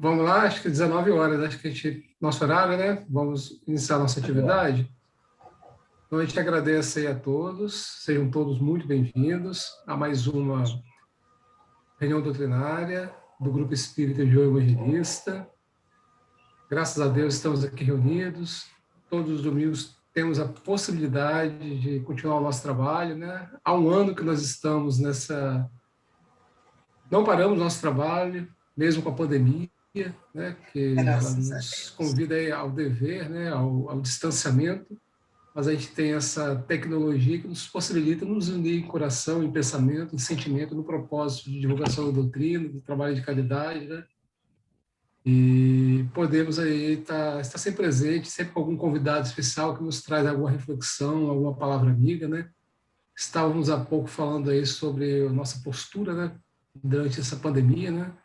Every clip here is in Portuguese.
Vamos lá, acho que 19 horas, acho que nosso horário, né? Vamos iniciar nossa atividade. Então, a gente agradece aí a todos, sejam todos muito bem-vindos a mais uma reunião doutrinária do Grupo Espírita de Evangelista. Graças a Deus estamos aqui reunidos, todos os domingos temos a possibilidade de continuar o nosso trabalho, né? Há um ano que nós estamos nessa... Não paramos nosso trabalho, mesmo com a pandemia, né, que ela nos convida aí ao dever, né, ao distanciamento, mas a gente tem essa tecnologia que nos possibilita nos unir em coração, em pensamento, em sentimento, no propósito de divulgação da doutrina, de trabalho de caridade, né, e podemos aí estar sempre presente, sempre com algum convidado especial que nos traz alguma reflexão, alguma palavra amiga, né. Estávamos há pouco falando aí sobre a nossa postura, né, durante essa pandemia, né,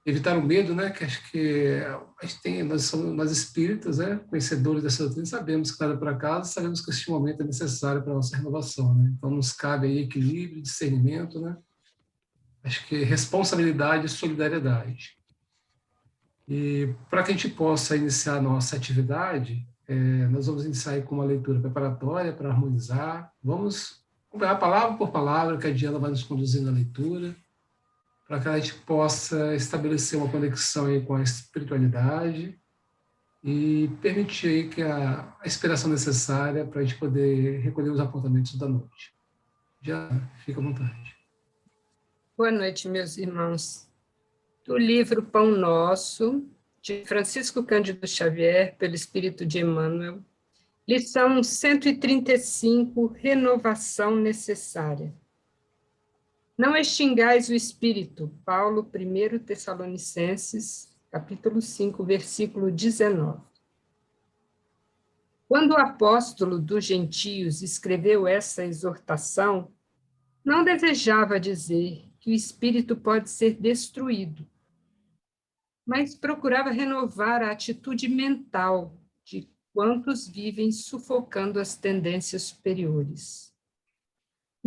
evitar o medo, né? Que acho que a gente tem, nós espíritas, né? Conhecedores dessa doutrina, sabemos que nada por acaso, sabemos que este momento é necessário para a nossa renovação, né? Então nos cabe aí equilíbrio, discernimento, né? Acho que responsabilidade e solidariedade. E para que a gente possa iniciar a nossa atividade, nós vamos iniciar aí com uma leitura preparatória para harmonizar. Vamos acompanhar palavra por palavra, que a Diana vai nos conduzir na leitura, para que a gente possa estabelecer uma conexão aí com a espiritualidade e permitir aí que a inspiração necessária para a gente poder recolher os apontamentos da noite. Já fica à vontade. Boa noite, meus irmãos. Do livro Pão Nosso, de Francisco Cândido Xavier, pelo Espírito de Emmanuel, lição 135, Renovação Necessária. Não extingais o Espírito, Paulo, 1 Tessalonicenses, capítulo 5, versículo 19. Quando o apóstolo dos gentios escreveu essa exortação, não desejava dizer que o Espírito pode ser destruído, mas procurava renovar a atitude mental de quantos vivem sufocando as tendências superiores.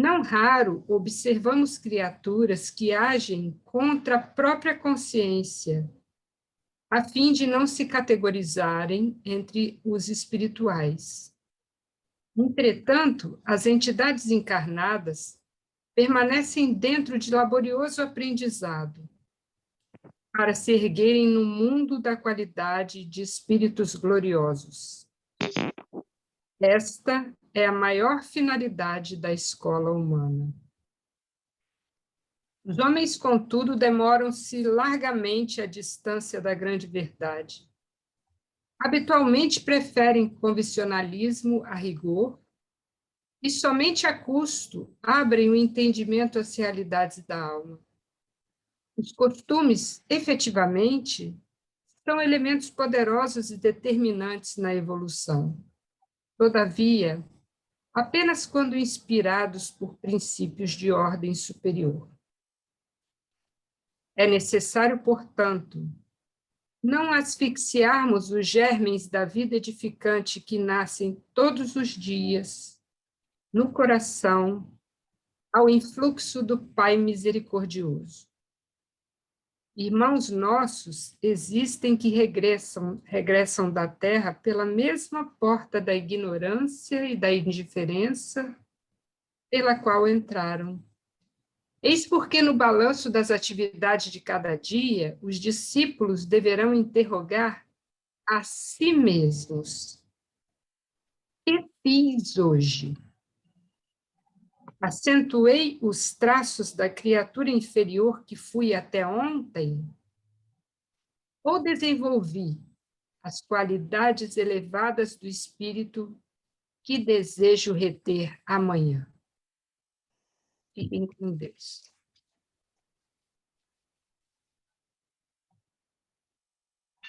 Não raro observamos criaturas que agem contra a própria consciência, a fim de não se categorizarem entre os espirituais. Entretanto, as entidades encarnadas permanecem dentro de laborioso aprendizado, para se erguerem no mundo da qualidade de espíritos gloriosos. Esta é a maior finalidade da escola humana. Os homens, contudo, demoram-se largamente à distância da grande verdade. Habitualmente preferem convencionalismo a rigor e somente a custo abrem o entendimento às realidades da alma. Os costumes, efetivamente, são elementos poderosos e determinantes na evolução. Todavia, apenas quando inspirados por princípios de ordem superior. É necessário, portanto, não asfixiarmos os germens da vida edificante que nascem todos os dias no coração ao influxo do Pai misericordioso. Irmãos nossos existem que regressam da terra pela mesma porta da ignorância e da indiferença pela qual entraram. Eis porque no balanço das atividades de cada dia, os discípulos deverão interrogar a si mesmos: que fiz hoje? Acentuei os traços da criatura inferior que fui até ontem? Ou desenvolvi as qualidades elevadas do espírito que desejo reter amanhã? Fiquem com Deus.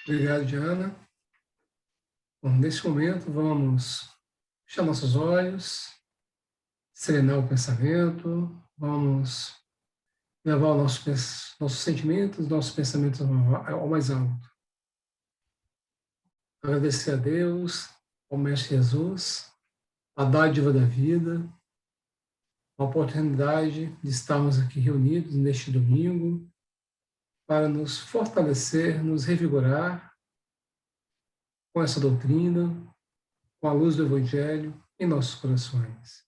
Obrigado, Diana. Bom, nesse momento, vamos fechar nossos olhos, serenar o pensamento, vamos levar nossos sentimentos, nossos pensamentos ao mais alto. Agradecer a Deus, ao Mestre Jesus, a dádiva da vida, a oportunidade de estarmos aqui reunidos neste domingo, para nos fortalecer, nos revigorar com essa doutrina, com a luz do Evangelho em nossos corações.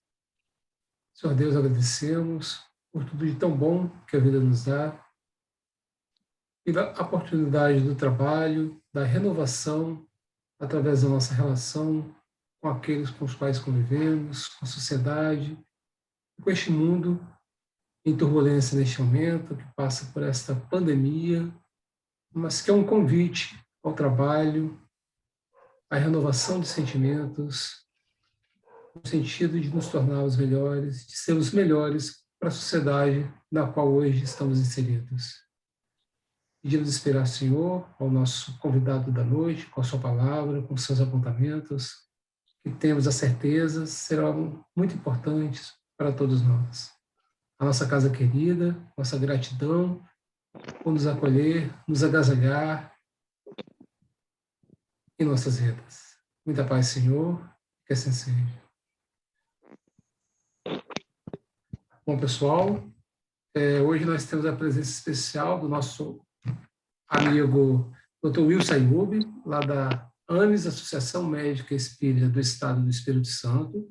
Senhor Deus, agradecemos por tudo de tão bom que a vida nos dá, pela oportunidade do trabalho, da renovação, através da nossa relação com aqueles com os quais convivemos, com a sociedade, com este mundo em turbulência neste momento, que passa por esta pandemia, mas que é um convite ao trabalho, à renovação de sentimentos, no sentido de nos tornarmos melhores, de sermos melhores para a sociedade na qual hoje estamos inseridos. Pedimos inspirar, Senhor, ao nosso convidado da noite, com a sua palavra, com seus apontamentos, que temos a certeza serão muito importantes para todos nós. A nossa casa querida, nossa gratidão por nos acolher, nos agasalhar em nossas vidas. Muita paz, Senhor, que assim seja. Bom, pessoal, hoje nós temos a presença especial do nosso amigo Dr. Wilson Ayub, lá da ANES, Associação Médica Espírita do Estado do Espírito Santo.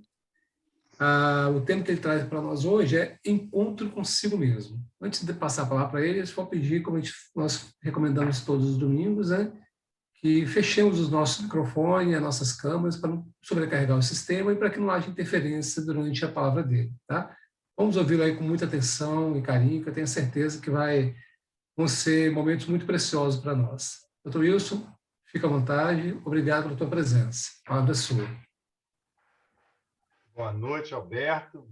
O tema que ele traz para nós hoje é encontro consigo mesmo. Antes de passar a palavra para ele, eu só vou pedir, como nós recomendamos todos os domingos, que fechemos os nossos microfones, as nossas câmeras, para não sobrecarregar o sistema e para que não haja interferência durante a palavra dele. Tá? Vamos ouvi-lo aí com muita atenção e carinho, que eu tenho certeza que vão ser momentos muito preciosos para nós. Dr. Wilson, fica à vontade. Obrigado pela tua presença. A palavra é sua. Boa noite, Alberto.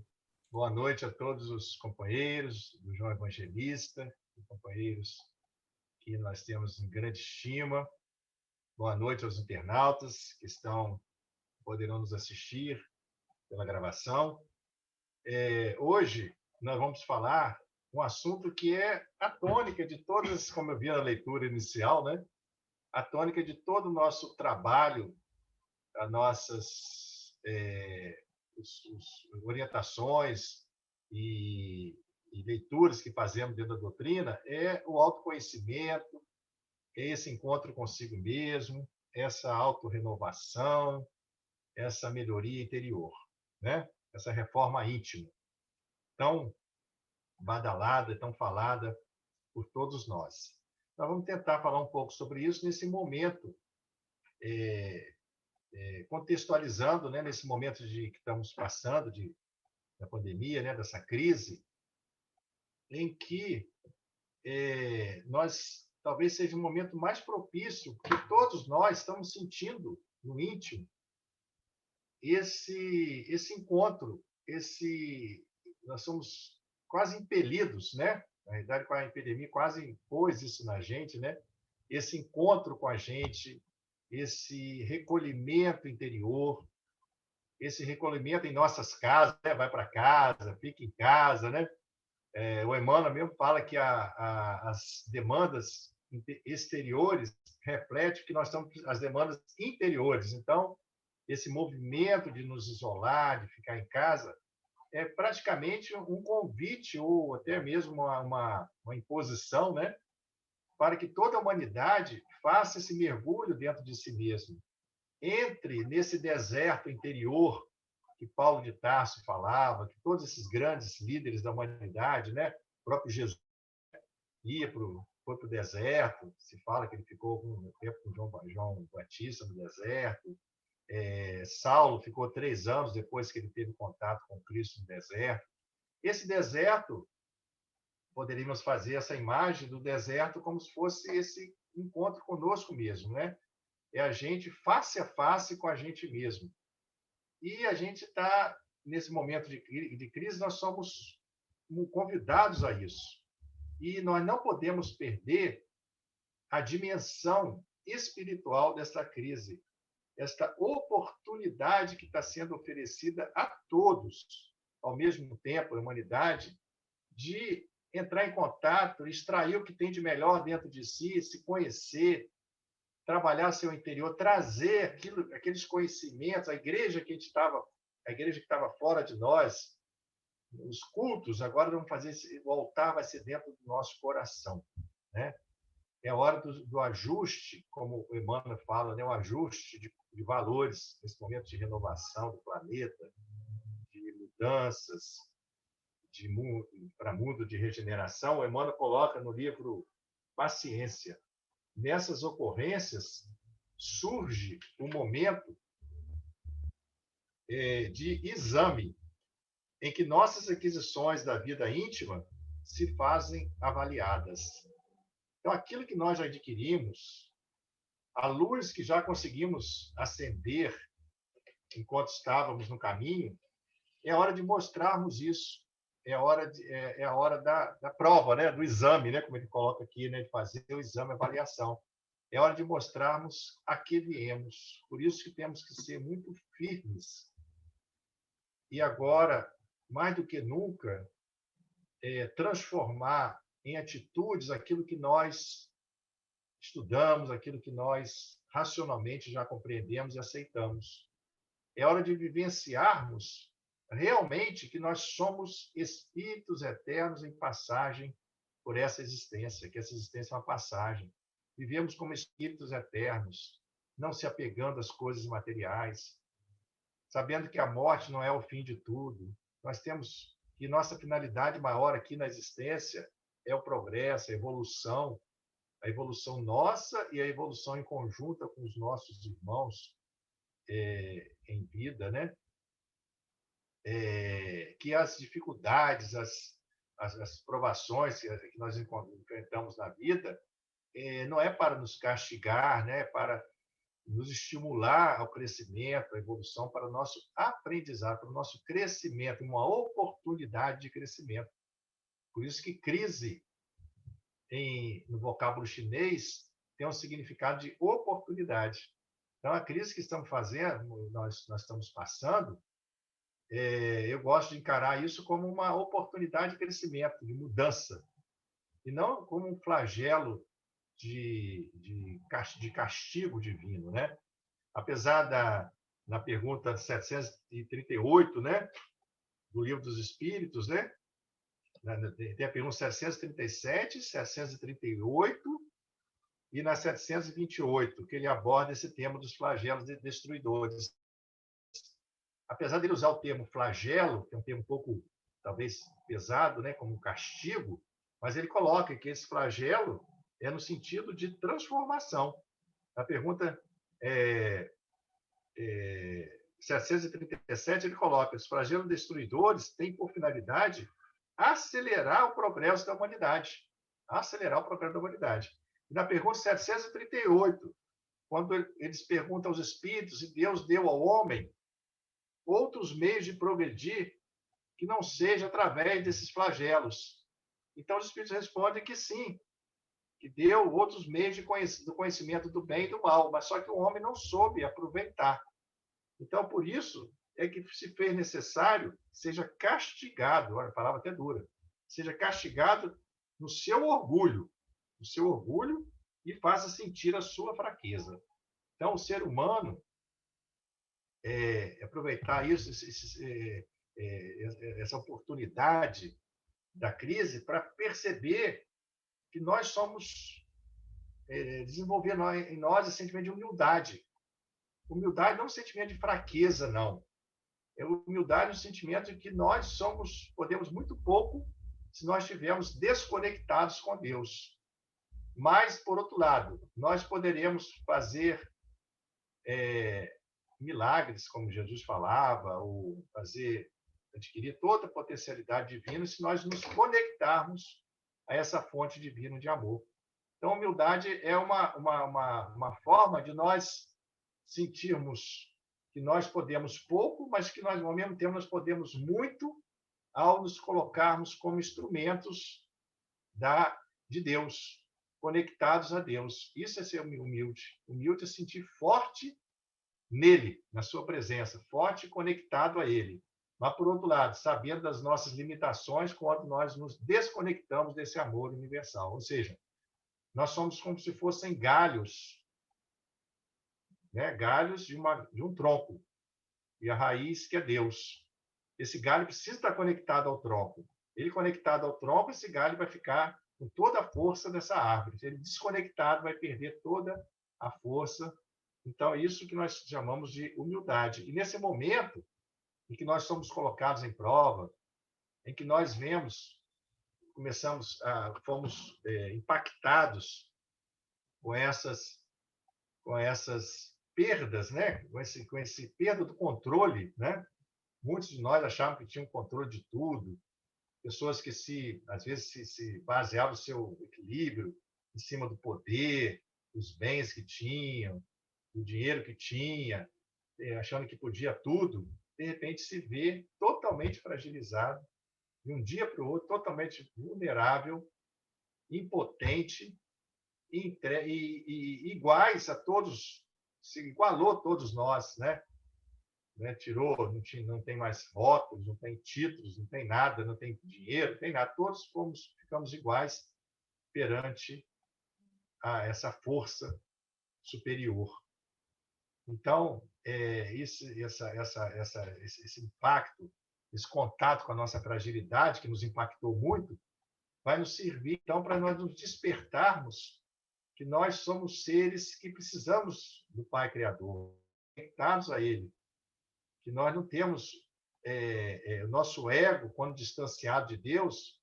Boa noite a todos os companheiros do João Evangelista, companheiros que nós temos em grande estima. Boa noite aos internautas que poderão nos assistir pela gravação. Hoje nós vamos falar um assunto que é a tônica de todas, como eu vi na leitura inicial, né? A tônica de todo o nosso trabalho, as nossas orientações e leituras que fazemos dentro da doutrina, é o autoconhecimento, é esse encontro consigo mesmo, essa autorrenovação, essa melhoria interior, né? Essa reforma íntima, tão badalada, tão falada por todos nós. Nós vamos tentar falar um pouco sobre isso nesse momento, contextualizando, né, nesse momento que estamos passando da pandemia, né, dessa crise, em que nós talvez seja um momento mais propício, porque todos nós estamos sentindo no íntimo esse encontro, nós somos quase impelidos, né? Na verdade, com a epidemia quase impôs isso na gente, né? Esse encontro com a gente, esse recolhimento interior, esse recolhimento em nossas casas, né? Vai para casa, fica em casa, né? O Emmanuel mesmo fala que as demandas exteriores refletem que nós estamos as demandas interiores. Então, esse movimento de nos isolar, de ficar em casa, é praticamente um convite ou até mesmo uma imposição, né, para que toda a humanidade faça esse mergulho dentro de si mesmo. Entre nesse deserto interior que Paulo de Tarso falava, que todos esses grandes líderes da humanidade, né, o próprio Jesus foi para o deserto, se fala que ele ficou algum tempo com João Batista no deserto. Saulo ficou 3 anos depois que ele teve contato com Cristo no deserto. Esse deserto, poderíamos fazer essa imagem do deserto como se fosse esse encontro conosco mesmo, né? É a gente face a face com a gente mesmo. E a gente está, nesse momento de crise, nós somos convidados a isso. E nós não podemos perder a dimensão espiritual dessa crise, esta oportunidade que está sendo oferecida a todos, ao mesmo tempo, a humanidade, de entrar em contato, extrair o que tem de melhor dentro de si, se conhecer, trabalhar seu interior, trazer aqueles conhecimentos, a igreja que estava fora de nós, os cultos, agora vamos voltar, vai ser dentro do nosso coração, né? é hora do ajuste, como o Emmanuel fala, né? O ajuste de valores nesse momento de renovação do planeta, de mudanças, para mundo de regeneração. O Emmanuel coloca no livro Paciência. Nessas ocorrências surge um momento de exame em que nossas aquisições da vida íntima se fazem avaliadas. Então, aquilo que nós já adquirimos, a luz que já conseguimos acender enquanto estávamos no caminho, é hora de mostrarmos isso. É a hora da prova, né? Do exame, né? Como ele coloca aqui, né? De fazer o exame, a avaliação. É hora de mostrarmos a que viemos. Por isso que temos que ser muito firmes. E agora, mais do que nunca, transformar em atitudes aquilo que nós estudamos, aquilo que nós racionalmente já compreendemos e aceitamos. É hora de vivenciarmos realmente que nós somos espíritos eternos em passagem por essa existência, que essa existência é uma passagem. Vivemos como espíritos eternos, não se apegando às coisas materiais, sabendo que a morte não é o fim de tudo. Nós temos que nossa finalidade maior aqui na existência é o progresso, a evolução nossa e a evolução em conjunta com os nossos irmãos em vida, né? Que as dificuldades, as provações que nós enfrentamos na vida não é para nos castigar, né? É para nos estimular ao crescimento, à evolução, para o nosso aprendizado, para o nosso crescimento, uma oportunidade de crescimento. Por isso que crise, no vocábulo chinês, tem um significado de oportunidade. Então, a crise que estamos fazendo, nós estamos passando, eu gosto de encarar isso como uma oportunidade de crescimento, de mudança, e não como um flagelo de castigo divino, né? Apesar na pergunta 738, né, do Livro dos Espíritos, né, tem a pergunta 737, 738 e na 728, que ele aborda esse tema dos flagelos destruidores. Apesar dele usar o termo flagelo, que é um termo um pouco, talvez, pesado, né, como um castigo, mas ele coloca que esse flagelo é no sentido de transformação. A pergunta 737, ele coloca: os flagelos destruidores têm por finalidade acelerar o progresso da humanidade. Acelerar o progresso da humanidade. E na pergunta 738, quando eles perguntam aos espíritos se Deus deu ao homem outros meios de progredir que não seja através desses flagelos. Então, os espíritos respondem que sim, que deu outros meios do conhecimento do bem e do mal, mas só que o homem não soube aproveitar. Então, por isso é que se fez necessário seja castigado, olha, a palavra até dura, seja castigado no seu orgulho e faça sentir a sua fraqueza. Então, o ser humano aproveitar isso, essa oportunidade da crise para perceber que nós somos, desenvolver em nós esse sentimento de humildade. Humildade não é um sentimento de fraqueza, não. É humildade, um sentimento de que nós podemos muito pouco se nós estivermos desconectados com Deus. Mas, por outro lado, nós poderemos fazer milagres, como Jesus falava, ou adquirir toda a potencialidade divina se nós nos conectarmos a essa fonte divina de amor. Então, a humildade é uma forma de nós sentirmos que nós podemos pouco, mas que nós, ao mesmo tempo, nós podemos muito ao nos colocarmos como instrumentos de Deus, conectados a Deus. Isso é ser humilde. Humilde é sentir forte nele, na sua presença, forte e conectado a ele. Mas, por outro lado, sabendo das nossas limitações quando nós nos desconectamos desse amor universal. Ou seja, nós somos como se fossem galhos, né? Galhos de um tronco, e a raiz que é Deus. Esse galho precisa estar conectado ao tronco. Ele conectado ao tronco, esse galho vai ficar com toda a força dessa árvore. Se ele desconectado, vai perder toda a força. Então, é isso que nós chamamos de humildade. E nesse momento em que nós somos colocados em prova, em que nós fomos impactados com essas perdas, né? Com esse perda do controle, né? Muitos de nós achavam que tinham controle de tudo, pessoas que às vezes se baseavam o seu equilíbrio em cima do poder, dos bens que tinham, do dinheiro que tinha, achando que podia tudo, de repente se vê totalmente fragilizado, de um dia para o outro, totalmente vulnerável, impotente, e iguais a todos, se igualou a todos nós, né? Tirou, não tem mais rótulos, não tem títulos, não tem nada, não tem dinheiro, não tem nada. Todos ficamos iguais perante essa força superior. Então, esse impacto, esse contato com a nossa fragilidade, que nos impactou muito, vai nos servir, então, para nós nos despertarmos que nós somos seres que precisamos do Pai Criador, conectados a Ele, que nós não temos o nosso ego, quando distanciado de Deus,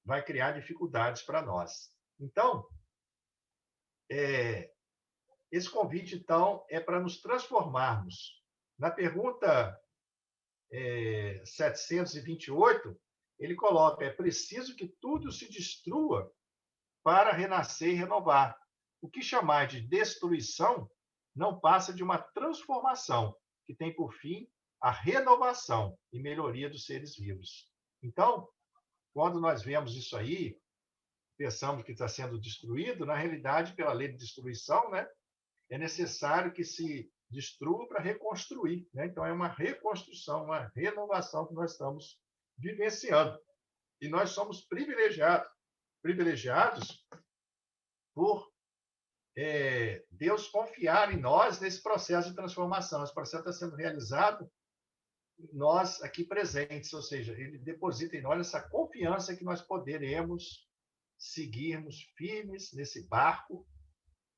vai criar dificuldades para nós. Então, esse convite, então, é para nos transformarmos. Na pergunta 728, ele coloca: é preciso que tudo se destrua para renascer e renovar. O que chamar de destruição não passa de uma transformação, que tem por fim a renovação e melhoria dos seres vivos. Então, quando nós vemos isso aí, pensamos que está sendo destruído, na realidade, pela lei de destruição, né, é necessário que se destrua para reconstruir, né? Então, é uma reconstrução, uma renovação que nós estamos vivenciando. E nós somos privilegiados por Deus confiar em nós nesse processo de transformação. Esse processo está sendo realizado nós aqui presentes, ou seja, ele deposita em nós essa confiança que nós poderemos seguirmos firmes nesse barco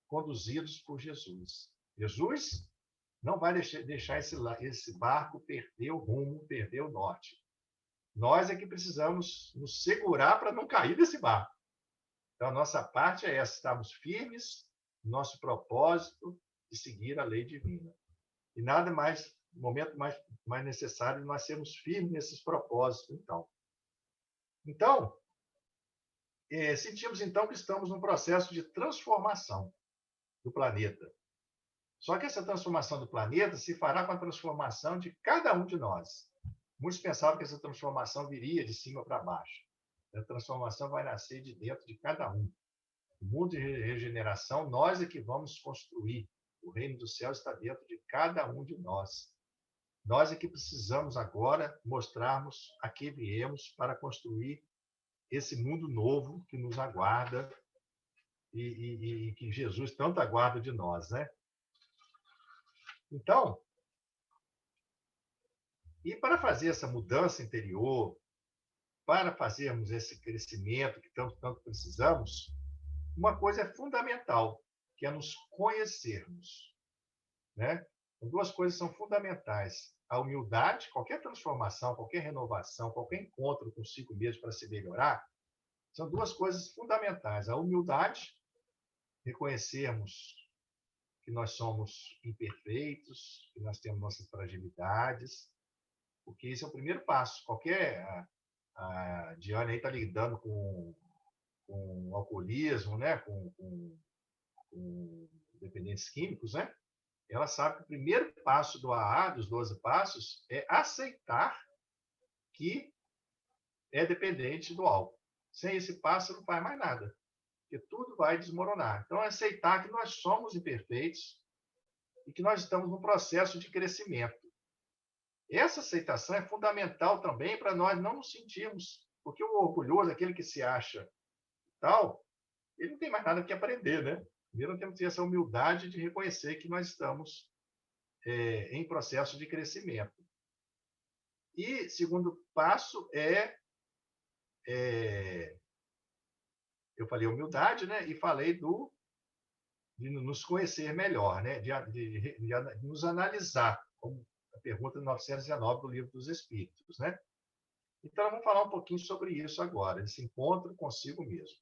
conduzidos por Jesus. Jesus não vai deixar esse barco perder o rumo, perder o norte. Nós é que precisamos nos segurar para não cair desse barco. Então, a nossa parte é essa, estarmos firmes no nosso propósito de seguir a lei divina. E nada mais, momento mais necessário, nós sermos firmes nesses propósitos, então. Então, sentimos, então, que estamos num processo de transformação do planeta. Só que essa transformação do planeta se fará com a transformação de cada um de nós. Muitos pensavam que essa transformação viria de cima para baixo. A transformação vai nascer de dentro de cada um. O mundo de regeneração, nós é que vamos construir. O reino do céu está dentro de cada um de nós. Nós é que precisamos agora mostrarmos a que viemos para construir esse mundo novo que nos aguarda e que Jesus tanto aguarda de nós, né? Então, e para fazer essa mudança interior, para fazermos esse crescimento que tanto precisamos, uma coisa é fundamental, que é nos conhecermos, né? Duas coisas são fundamentais. A humildade, qualquer transformação, qualquer renovação, qualquer encontro consigo mesmo para se melhorar, são duas coisas fundamentais. A humildade, reconhecermos que nós somos imperfeitos, que nós temos nossas fragilidades, porque esse é o primeiro passo. A Diane aí está lidando com alcoolismo, né? com dependentes químicos, né? Ela sabe que o primeiro passo do AA, dos 12 passos, é aceitar que é dependente do álcool. Sem esse passo, não faz mais nada, porque tudo vai desmoronar. Então, é aceitar que nós somos imperfeitos e que nós estamos num processo de crescimento. Essa aceitação é fundamental também para nós não nos sentirmos, porque o orgulhoso, aquele que se acha tal, ele não tem mais nada que aprender, né? Primeiro, temos que ter essa humildade de reconhecer que nós estamos em processo de crescimento. E segundo passo é eu falei humildade, né? E falei de nos conhecer melhor, né? De nos analisar, como a pergunta 919 do Livro dos Espíritos, né? Então, vamos falar um pouquinho sobre isso agora, esse encontro consigo mesmo.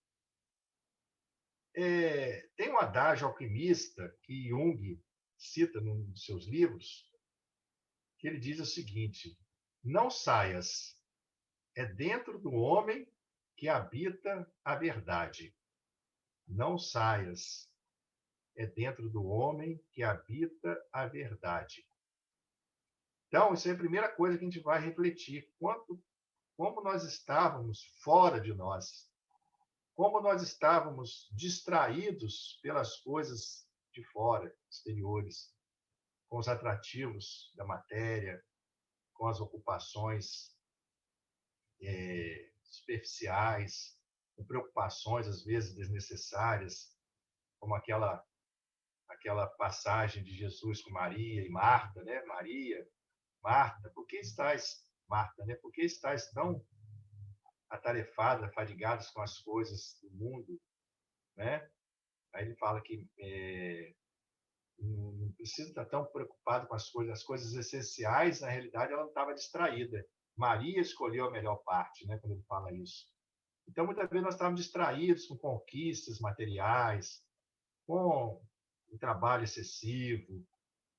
Tem um adágio alquimista que Jung cita num dos seus livros, que ele diz o seguinte: não saias, é dentro do homem que habita a verdade. Não saias, é dentro do homem que habita a verdade. Então, isso é a primeira coisa que a gente vai refletir. Como nós estávamos fora de nós, como nós estávamos distraídos pelas coisas de fora, exteriores, com os atrativos da matéria, com as ocupações superficiais, com preocupações, às vezes, desnecessárias, como aquela passagem de Jesus com Maria e Marta, né? Maria, Marta, por que estás, Marta, né? Por que estás tão atarefada, afadigados com as coisas do mundo, né? Aí ele fala que não precisa estar tão preocupado com as coisas essenciais. Na realidade, ela não estava distraída. Maria escolheu a melhor parte, né? Quando ele fala isso. Então, muitas vezes nós estávamos distraídos com conquistas materiais, com um trabalho excessivo,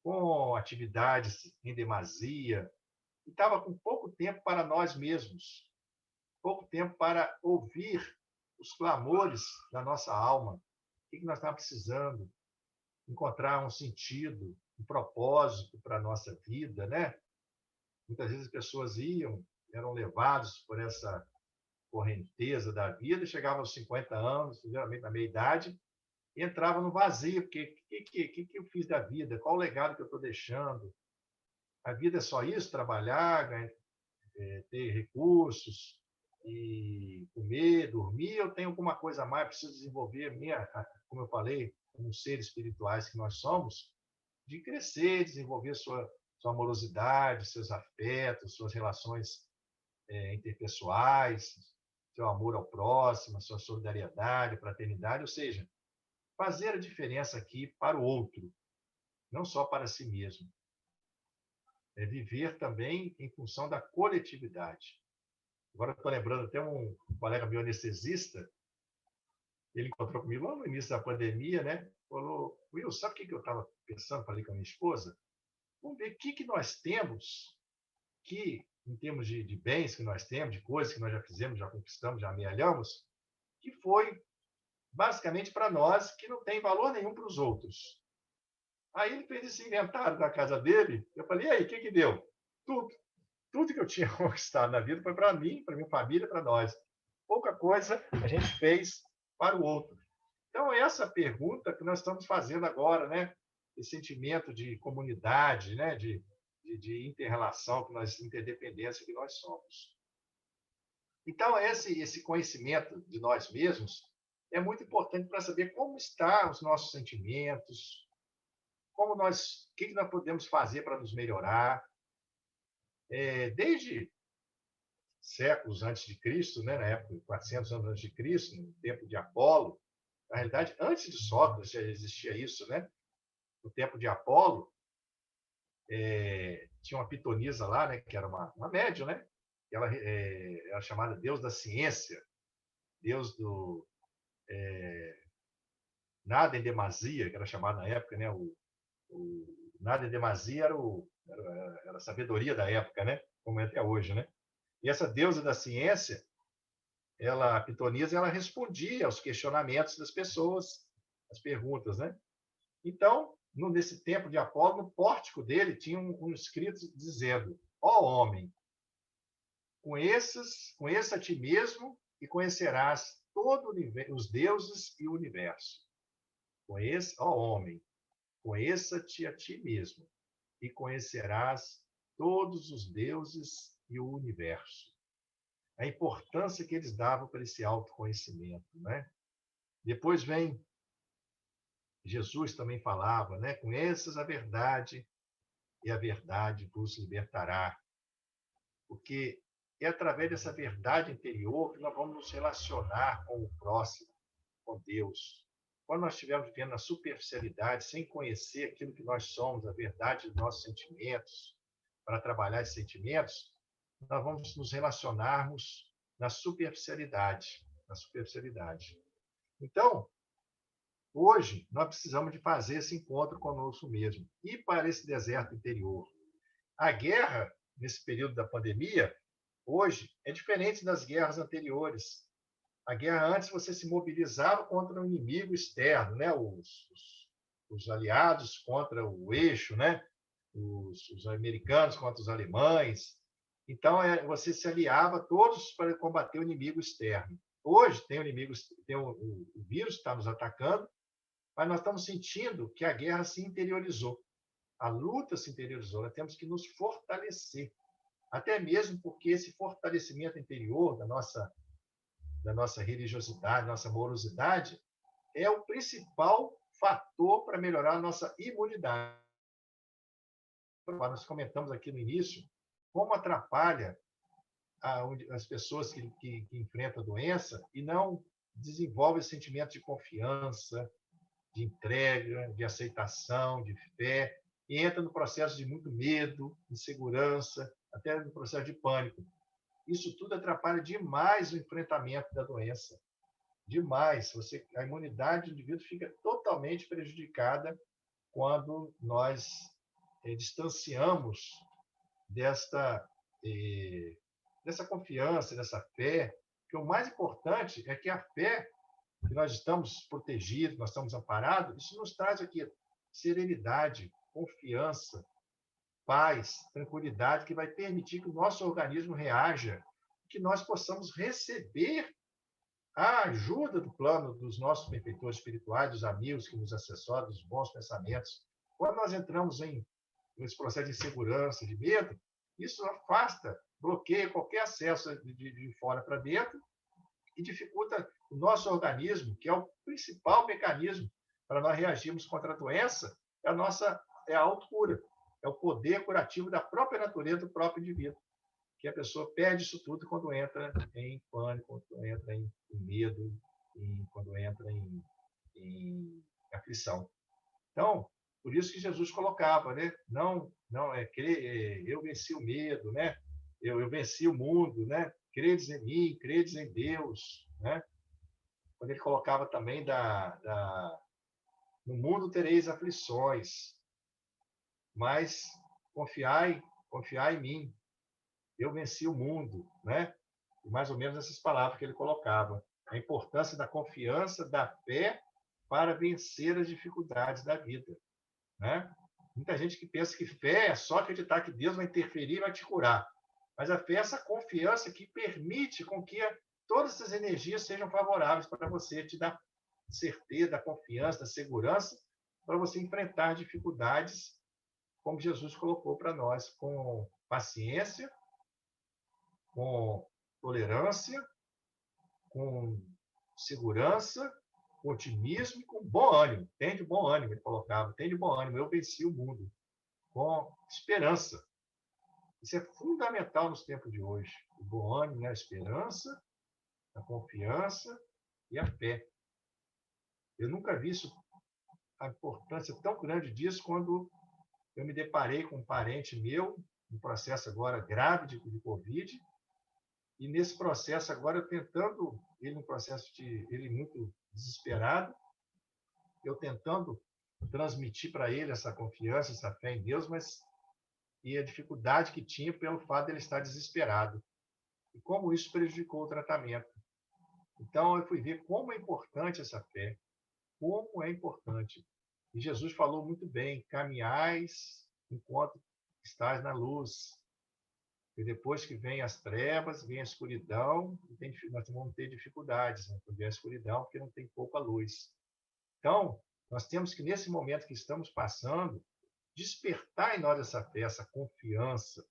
com atividades em demasia, e estava com pouco tempo para nós mesmos, pouco tempo para ouvir os clamores da nossa alma. O que nós estávamos precisando? Encontrar um sentido, um propósito para a nossa vida, né? Muitas vezes as pessoas eram levados por essa correnteza da vida, chegavam aos 50 anos, geralmente na meia-idade, e entravam no vazio, porque o que eu fiz da vida? Qual o legado que eu estou deixando? A vida é só isso? Trabalhar, ter recursos, e comer, dormir, eu tenho alguma coisa a mais, preciso desenvolver como eu falei, como seres espirituais que nós somos, de crescer, desenvolver sua amorosidade, seus afetos, suas relações interpessoais, seu amor ao próximo, sua solidariedade, fraternidade, ou seja, fazer a diferença aqui para o outro, não só para si mesmo. É viver também em função da coletividade. Agora estou lembrando até um colega meu anestesista, ele encontrou comigo lá no início da pandemia, né? Falou: Will, sabe o que eu estava pensando? Falei com a minha esposa. Vamos ver o que nós temos que, em termos de bens que nós temos, de coisas que nós já fizemos, já conquistamos, já amealhamos, que foi basicamente para nós, que não tem valor nenhum para os outros. Aí ele fez esse inventário da casa dele. Eu falei: e aí, o que deu? Tudo que eu tinha conquistado na vida foi para mim, para minha família, para nós. Pouca coisa a gente fez para o outro. Então, essa pergunta que nós estamos fazendo agora, né? Esse sentimento de comunidade, né? de inter-relação, interdependência que nós somos. Então, esse conhecimento de nós mesmos é muito importante para saber como estão os nossos sentimentos, o que nós podemos fazer para nos melhorar. Desde séculos antes de Cristo, né, na época, 400 anos antes de Cristo, no tempo de Apolo, na realidade, antes de Sócrates já existia isso, né? No tempo de Apolo, tinha uma pitonisa lá, né, que era uma médium, né? Ela era chamada Deus da Ciência, Deus do nada em demasia, que era chamado na época, né? O nada em demasia era a sabedoria da época, né? Como é até hoje, né? E essa deusa da ciência, a pitonisa, ela respondia aos questionamentos das pessoas, as perguntas, né? Então, nesse tempo de Apolo, no pórtico dele tinha um escrito dizendo: ó homem, conheça a ti mesmo e conhecerás os deuses e o universo. Ó homem, conheça-te a ti mesmo e conhecerás todos os deuses e o universo. A importância que eles davam para esse autoconhecimento, né? Depois vem Jesus também falava, né? Conheças a verdade e a verdade vos libertará. Porque é através dessa verdade interior que nós vamos nos relacionar com o próximo. com Deus, quando nós estivermos vivendo na superficialidade, sem conhecer aquilo que nós somos, a verdade dos nossos sentimentos, para trabalhar esses sentimentos, nós vamos nos relacionarmos na superficialidade, na superficialidade. Então, hoje, nós precisamos de fazer esse encontro conosco mesmo, ir para esse deserto interior. A guerra, nesse período da pandemia, hoje, é diferente das guerras anteriores. A guerra antes, você se mobilizava contra um inimigo externo, né? Os aliados contra o eixo, né? Os americanos contra os alemães. Então, você se aliava todos para combater o inimigo externo. Hoje, o vírus está nos atacando, mas nós estamos sentindo que a guerra se interiorizou. A luta se interiorizou. Nós temos que nos fortalecer. Até mesmo porque esse fortalecimento interior da nossa religiosidade, nossa morosidade, é o principal fator para melhorar a nossa imunidade. Nós comentamos aqui no início como atrapalha as pessoas que enfrentam a doença e não desenvolvem esse sentimento de confiança, de entrega, de aceitação, de fé, e entra no processo de muito medo, insegurança, até no processo de pânico. Isso tudo atrapalha demais o enfrentamento da doença. Demais. A imunidade do indivíduo fica totalmente prejudicada quando nós distanciamos dessa confiança, dessa fé, que o mais importante é que a fé, que nós estamos protegidos, nós estamos amparados, isso nos traz aqui serenidade, confiança, paz, tranquilidade, que vai permitir que o nosso organismo reaja, que nós possamos receber a ajuda do plano dos nossos benfeitores espirituais, dos amigos que nos assessoram, dos bons pensamentos. Quando nós entramos nesse processo de insegurança, de medo, isso afasta, bloqueia qualquer acesso de fora para dentro e dificulta o nosso organismo, que é o principal mecanismo para nós reagirmos contra a doença, é a autocura, é o poder curativo da própria natureza do próprio indivíduo, que a pessoa perde isso tudo quando entra em pânico, quando entra em medo, quando entra em aflição. Então, por isso que Jesus colocava, né? Eu venci o medo, né? Eu venci o mundo, né? Credes em mim, credes em Deus, né? Quando ele colocava também no mundo tereis aflições, mas confiai em mim. Eu venci o mundo, né? E mais ou menos essas palavras que ele colocava. A importância da confiança, da fé para vencer as dificuldades da vida, né? Muita gente que pensa que fé é só acreditar que Deus vai interferir e vai te curar. Mas a fé é essa confiança que permite com que todas essas energias sejam favoráveis para você, te dar certeza, da confiança, da segurança, para você enfrentar dificuldades, como Jesus colocou para nós, com paciência, com tolerância, com segurança, com otimismo e com bom ânimo. Tem de bom ânimo, ele colocava. Tem de bom ânimo, eu venci o mundo. Com esperança. Isso é fundamental nos tempos de hoje. O bom ânimo, a esperança, a confiança e a fé. Eu nunca vi a importância tão grande disso quando eu me deparei com um parente meu, um processo agora grave de Covid, e nesse processo agora, ele muito desesperado, eu tentando transmitir para ele essa confiança, essa fé em Deus, e a dificuldade que tinha pelo fato de ele estar desesperado. E como isso prejudicou o tratamento. Então, eu fui ver como é importante essa fé, como é importante. E Jesus falou muito bem, caminhais enquanto estás na luz. E depois que vem as trevas, vem a escuridão, nós vamos ter dificuldades, né? Quando vem a escuridão, porque não tem pouca luz. Então, nós temos que, nesse momento que estamos passando, despertar em nós essa fé, essa confiança.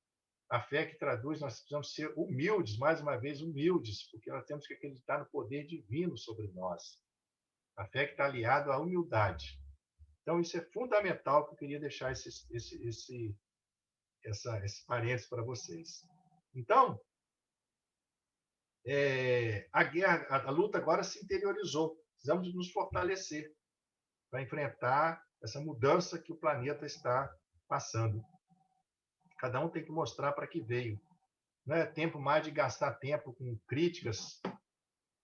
A fé que traduz, nós precisamos ser humildes, mais uma vez humildes, porque nós temos que acreditar no poder divino sobre nós. A fé que está aliada à humildade. Então, isso é fundamental, que eu queria deixar esse parênteses para vocês. Então, a luta agora se interiorizou. precisamos nos fortalecer para enfrentar essa mudança que o planeta está passando. Cada um tem que mostrar para que veio. Não é tempo mais de gastar tempo com críticas,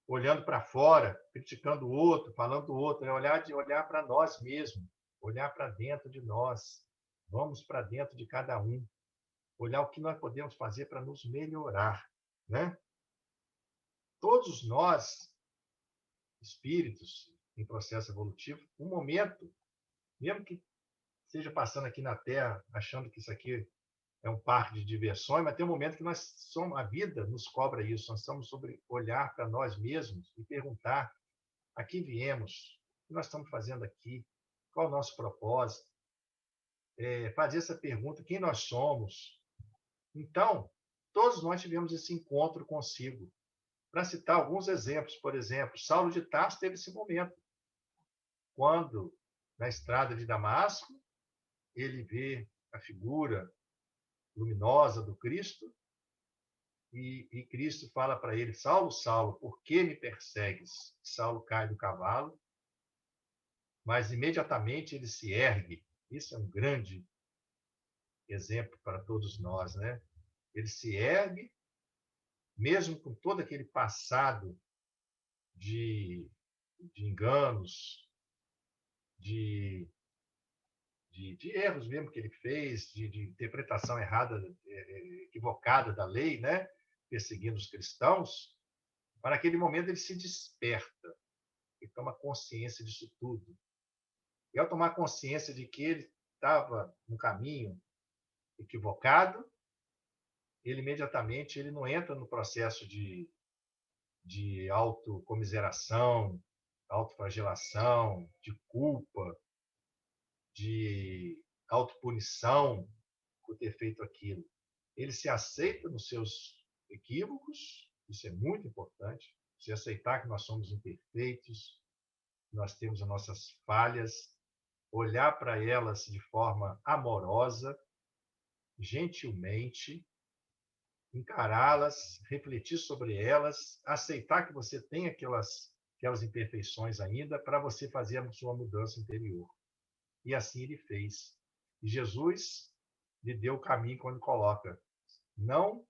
olhando para fora, criticando o outro, falando do outro, é olhar para nós mesmos, olhar para dentro de nós. Vamos para dentro de cada um, olhar o que nós podemos fazer para nos melhorar, né? Todos nós, espíritos em processo evolutivo, um momento, mesmo que esteja passando aqui na Terra, achando que isso aqui é um parque de diversões, mas tem um momento que nós somos, a vida nos cobra isso. Nós estamos sobre olhar para nós mesmos e perguntar: a que viemos? O que nós estamos fazendo aqui? Qual é o nosso propósito? Fazer essa pergunta: quem nós somos? Então, todos nós tivemos esse encontro consigo. Para citar alguns exemplos, por exemplo, Saulo de Tarso teve esse momento, quando, na estrada de Damasco, ele vê a figura luminosa do Cristo, e Cristo fala para ele: Saulo, Saulo, por que me persegues? Saulo cai do cavalo, mas imediatamente ele se ergue. Isso é um grande exemplo para todos nós, né? Ele se ergue, mesmo com todo aquele passado de enganos, de erros mesmo que ele fez, de interpretação errada, equivocada da lei, né? Perseguindo os cristãos. Para aquele momento ele se desperta e toma consciência disso tudo. E ao tomar consciência de que ele estava no caminho equivocado, ele imediatamente ele não entra no processo de autocomiseração, autoflagelação, de culpa, de autopunição por ter feito aquilo. Ele se aceita nos seus equívocos, isso é muito importante, se aceitar que nós somos imperfeitos, nós temos as nossas falhas, olhar para elas de forma amorosa, gentilmente, encará-las, refletir sobre elas, aceitar que você tem aquelas imperfeições ainda para você fazer a sua mudança interior. E assim ele fez. E Jesus lhe deu o caminho quando coloca: não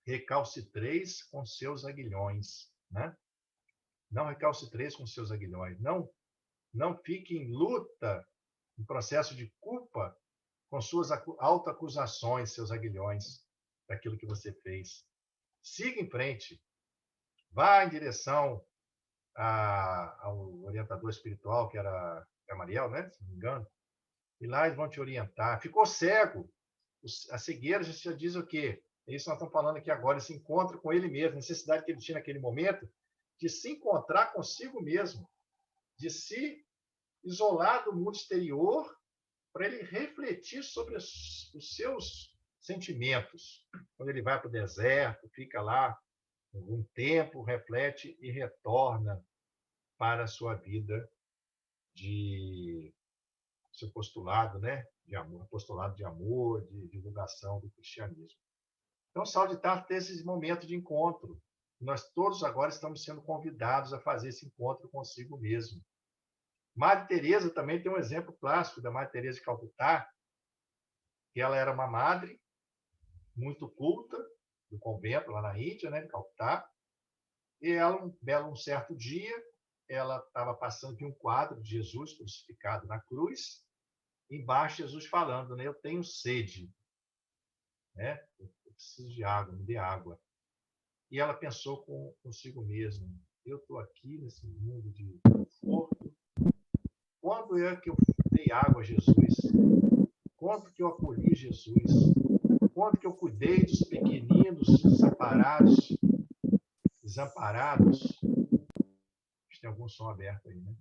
recalcitreis com seus aguilhões, né? Não recalcitreis com seus aguilhões. Não fique em luta, em processo de culpa, com suas autoacusações, seus aguilhões, daquilo que você fez. Siga em frente. Vá em direção ao orientador espiritual, que era Gamaliel, né? Se não me engano. E lá eles vão te orientar. Ficou cego. A cegueira já diz o quê? É isso que nós estamos falando aqui agora, esse encontro com ele mesmo, a necessidade que ele tinha naquele momento de se encontrar consigo mesmo, de se isolar do mundo exterior para ele refletir sobre os seus sentimentos. Quando ele vai para o deserto, fica lá algum tempo, reflete e retorna para a sua vida de seu postulado, né, de amor, postulado de amor, de divulgação do cristianismo. Então, Saulo de Tarso tem esse momento de encontro. Nós todos agora estamos sendo convidados a fazer esse encontro consigo mesmo. Madre Teresa também tem um exemplo clássico da Madre Teresa de Calcutá, que ela era uma madre muito culta do convento lá na Índia, né, de Calcutá, e ela, um certo dia, ela estava passando de um quadro de Jesus crucificado na cruz, embaixo Jesus falando, né, eu tenho sede, né, eu preciso de água, me dê água. E ela pensou consigo mesma: eu estou aqui nesse mundo de conforto. Quando é que eu dei água a Jesus? Quando que eu acolhi Jesus? Quando que eu cuidei dos pequeninos desamparados? Tem algum som aberto aí, né?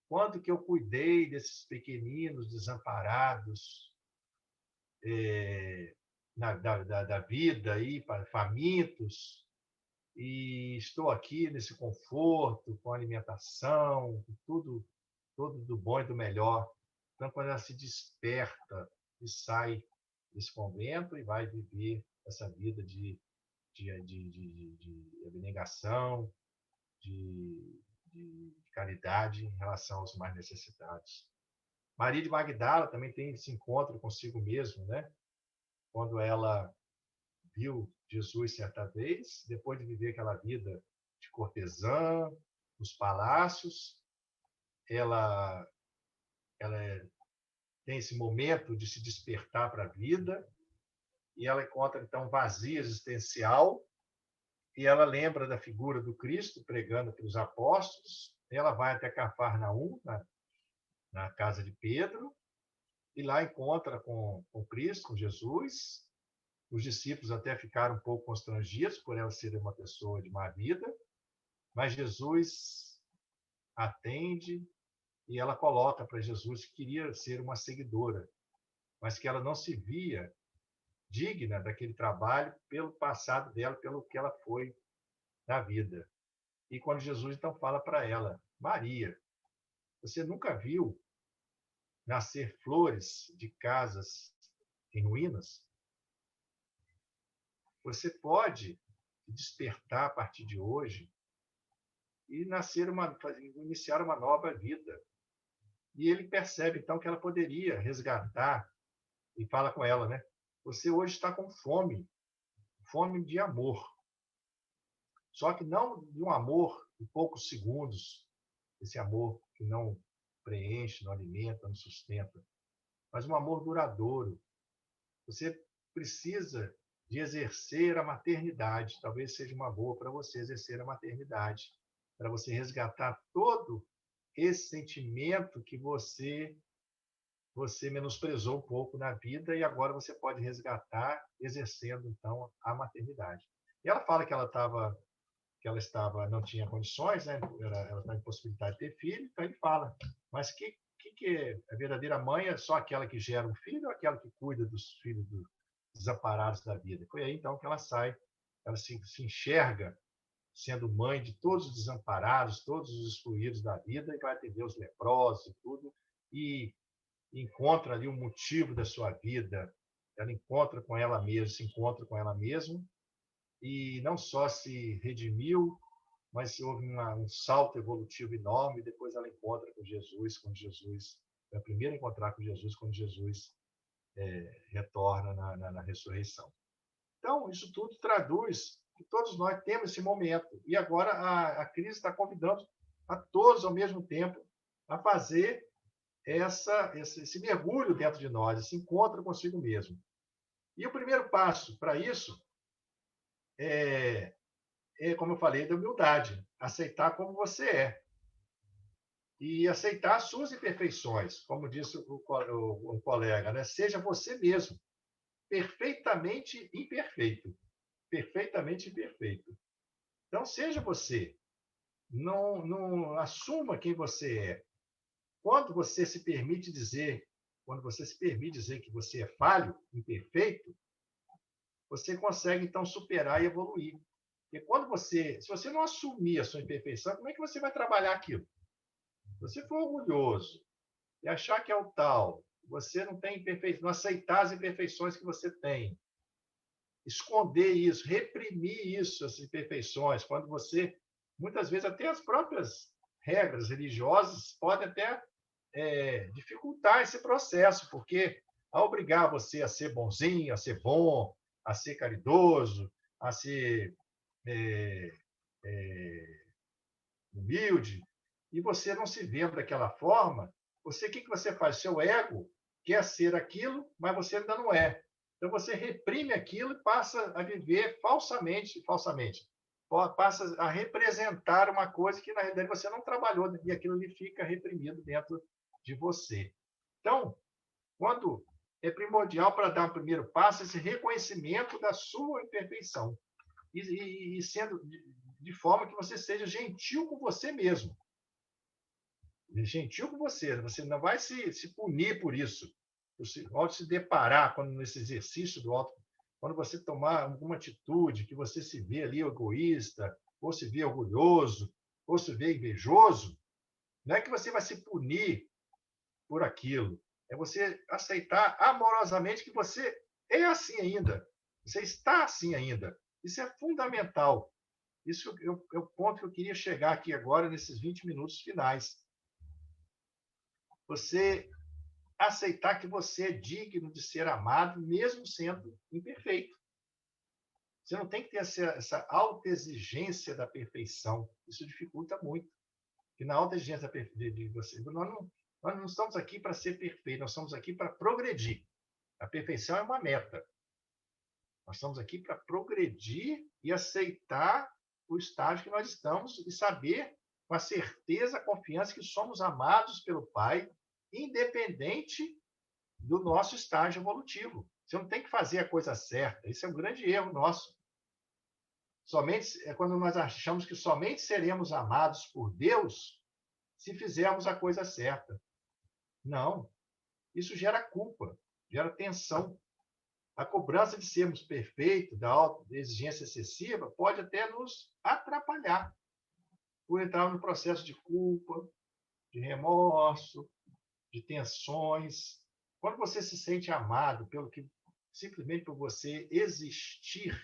Quando que eu cuidei desses pequeninos desamparados da vida aí, famintos? E estou aqui nesse conforto, com alimentação, com tudo do bom e do melhor. Então, quando ela se desperta e sai desse convento e vai viver essa vida de abnegação, de de caridade em relação aos mais necessitados. Maria de Magdala também tem esse encontro consigo mesmo, né? Quando ela viu Jesus certa vez, depois de viver aquela vida de cortesã, nos palácios, ela tem esse momento de se despertar para a vida, e ela encontra, então, um vazio existencial, e ela lembra da figura do Cristo pregando para os apóstolos, ela vai até Cafarnaum, na casa de Pedro, e lá encontra com Cristo, com Jesus. Os discípulos até ficaram um pouco constrangidos por ela ser uma pessoa de má vida, mas Jesus atende e ela coloca para Jesus que queria ser uma seguidora, mas que ela não se via digna daquele trabalho pelo passado dela, pelo que ela foi na vida. E quando Jesus então fala para ela: Maria, você nunca viu nascer flores de casas em ruínas? Você pode despertar a partir de hoje e iniciar uma nova vida. E ele percebe então que ela poderia resgatar, e fala com ela, né? Você hoje está com fome de amor. Só que não de um amor de poucos segundos, esse amor que não preenche, não alimenta, não sustenta, mas um amor duradouro. Você precisa de exercer a maternidade. Talvez seja uma boa para você exercer a maternidade, para você resgatar todo esse sentimento que você menosprezou um pouco na vida e agora você pode resgatar exercendo então a maternidade. E ela fala que não tinha condições, né? Ela está impossibilitada de ter filho, então ele fala, mas que é a verdadeira mãe? É só aquela que gera um filho ou aquela que cuida dos filhos desamparados da vida? Foi aí então que ela sai, ela se enxerga sendo mãe de todos os desamparados, todos os excluídos da vida, e vai atender os leprosos e tudo, e encontra ali o motivo da sua vida. Ela encontra com ela mesma, se encontra com ela mesma, e não só se redimiu, mas houve um salto evolutivo enorme. Depois ela encontra com Jesus, é a primeira a encontrar com Jesus quando Jesus retorna na ressurreição. Então, isso tudo traduz que todos nós temos esse momento. E agora a crise está convidando a todos ao mesmo tempo a fazer esse mergulho dentro de nós, esse encontro consigo mesmo. E o primeiro passo para isso como eu falei, da humildade. Aceitar como você é. E aceitar as suas imperfeições, como disse o colega, né? Seja você mesmo, perfeitamente imperfeito. Perfeitamente imperfeito. Então, seja você. Não assuma quem você é. Quando você se permite dizer que você é falho, imperfeito, você consegue, então, superar e evoluir. Porque se você não assumir a sua imperfeição, como é que você vai trabalhar aquilo? Se você for orgulhoso e achar que é o tal, você não tem imperfeição, não aceitar as imperfeições que você tem, esconder isso, reprimir isso, essas imperfeições, quando você, muitas vezes, até as próprias regras religiosas podem até dificultar esse processo, porque ao obrigar você a ser bonzinho, a ser bom, a ser caridoso, a ser humilde, e você não se vendo daquela forma, o que você faz? Seu ego quer ser aquilo, mas você ainda não é. Então você reprime aquilo e passa a viver falsamente, passa a representar uma coisa que na realidade você não trabalhou e aquilo ali fica reprimido dentro de você. Então, quando é primordial para dar um primeiro passo esse reconhecimento da sua imperfeição e sendo de forma que você seja gentil com você mesmo. Gentil com você. Você não vai se punir por isso. Ao se deparar nesse exercício do auto, quando você tomar alguma atitude que você se vê ali egoísta, ou se vê orgulhoso, ou se vê invejoso, não é que você vai se punir por aquilo. É você aceitar amorosamente que você é assim ainda. Você está assim ainda. Isso é fundamental. Isso é o ponto que eu queria chegar aqui agora, nesses 20 minutos finais. Você aceitar que você é digno de ser amado, mesmo sendo imperfeito. Você não tem que ter essa autoexigência da perfeição. Isso dificulta muito. Porque na autoexigência de você, nós não estamos aqui para ser perfeitos, nós estamos aqui para progredir. A perfeição é uma meta. Nós estamos aqui para progredir e aceitar o estágio que nós estamos e saber, com a certeza, a confiança que somos amados pelo Pai, independente do nosso estágio evolutivo. Você não tem que fazer a coisa certa. Isso é um grande erro nosso. Somente é quando nós achamos que somente seremos amados por Deus se fizermos a coisa certa. Não. Isso gera culpa, gera tensão. A cobrança de sermos perfeitos, da exigência excessiva, pode até nos atrapalhar por entrar no processo de culpa, de remorso, de tensões. Quando você se sente amado simplesmente por você existir,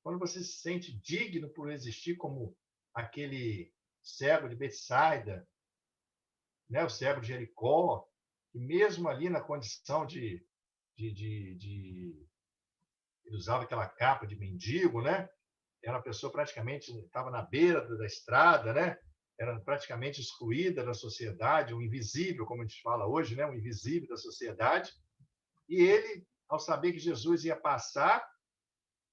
quando você se sente digno por existir, como aquele cego de Betsaida, né, o cego de Jericó, que mesmo ali na condição de ele usava aquela capa de mendigo, né? Era uma pessoa praticamente estava na beira da estrada, né? Era praticamente excluída da sociedade, um invisível, como a gente fala hoje, né? Um invisível da sociedade. E ele, ao saber que Jesus ia passar,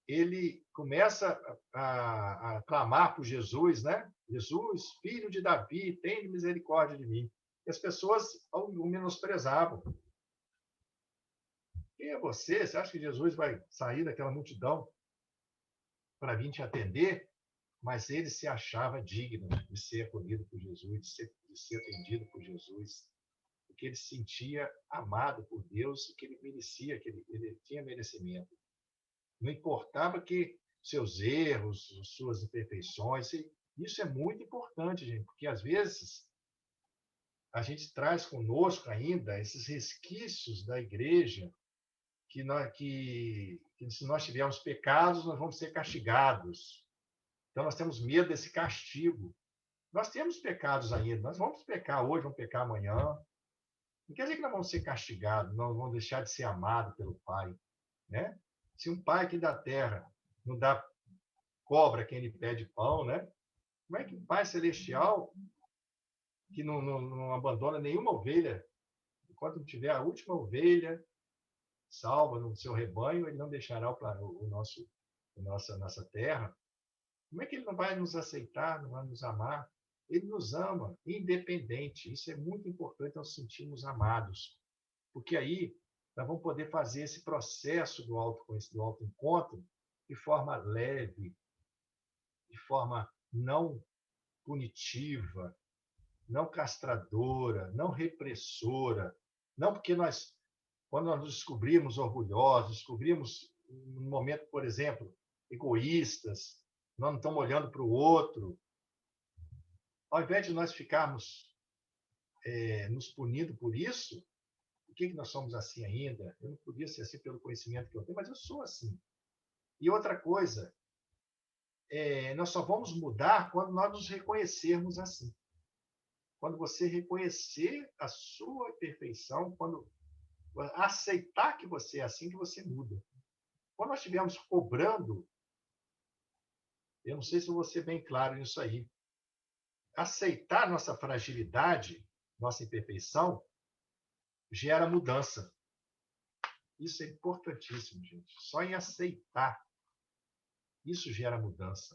ele começa a clamar por Jesus, né? Jesus, filho de Davi, tem misericórdia de mim. E as pessoas o menosprezavam. Quem é você? Você acha que Jesus vai sair daquela multidão para vir te atender? Mas ele se achava digno de ser acolhido por Jesus, de ser atendido por Jesus, porque ele se sentia amado por Deus e que ele merecia, que ele tinha merecimento. Não importava que seus erros, suas imperfeições, isso é muito importante, gente, porque às vezes a gente traz conosco ainda esses resquícios da igreja que se nós tivermos pecados, nós vamos ser castigados. Então, nós temos medo desse castigo. Nós temos pecados ainda, nós vamos pecar hoje, vamos pecar amanhã. Não quer dizer que nós vamos ser castigados, nós vamos deixar de ser amados pelo Pai. Né? Se um pai aqui da terra não dá cobra quem lhe pede pão, né? Como é que um Pai celestial, que não abandona nenhuma ovelha, enquanto tiver a última ovelha salva no seu rebanho, ele não deixará nossa terra. Como é que ele não vai nos aceitar, não vai nos amar? Ele nos ama, independente. Isso é muito importante, nós sentirmos amados. Porque aí nós vamos poder fazer esse processo do autoencontro de forma leve, de forma não punitiva, não castradora, não repressora. Não porque quando nós nos descobrimos orgulhosos, descobrimos, no momento, por exemplo, egoístas, nós não estamos olhando para o outro, ao invés de nós ficarmos nos punindo por isso, por que nós somos assim ainda? Eu não podia ser assim pelo conhecimento que eu tenho, mas eu sou assim. E outra coisa, nós só vamos mudar quando nós nos reconhecermos assim. Quando você reconhecer a sua perfeição, quando aceitar que você é assim, que você muda. Quando nós estivermos cobrando, eu não sei se eu vou ser bem claro nisso aí, aceitar nossa fragilidade, nossa imperfeição, gera mudança. Isso é importantíssimo, gente. Só em aceitar, isso gera mudança.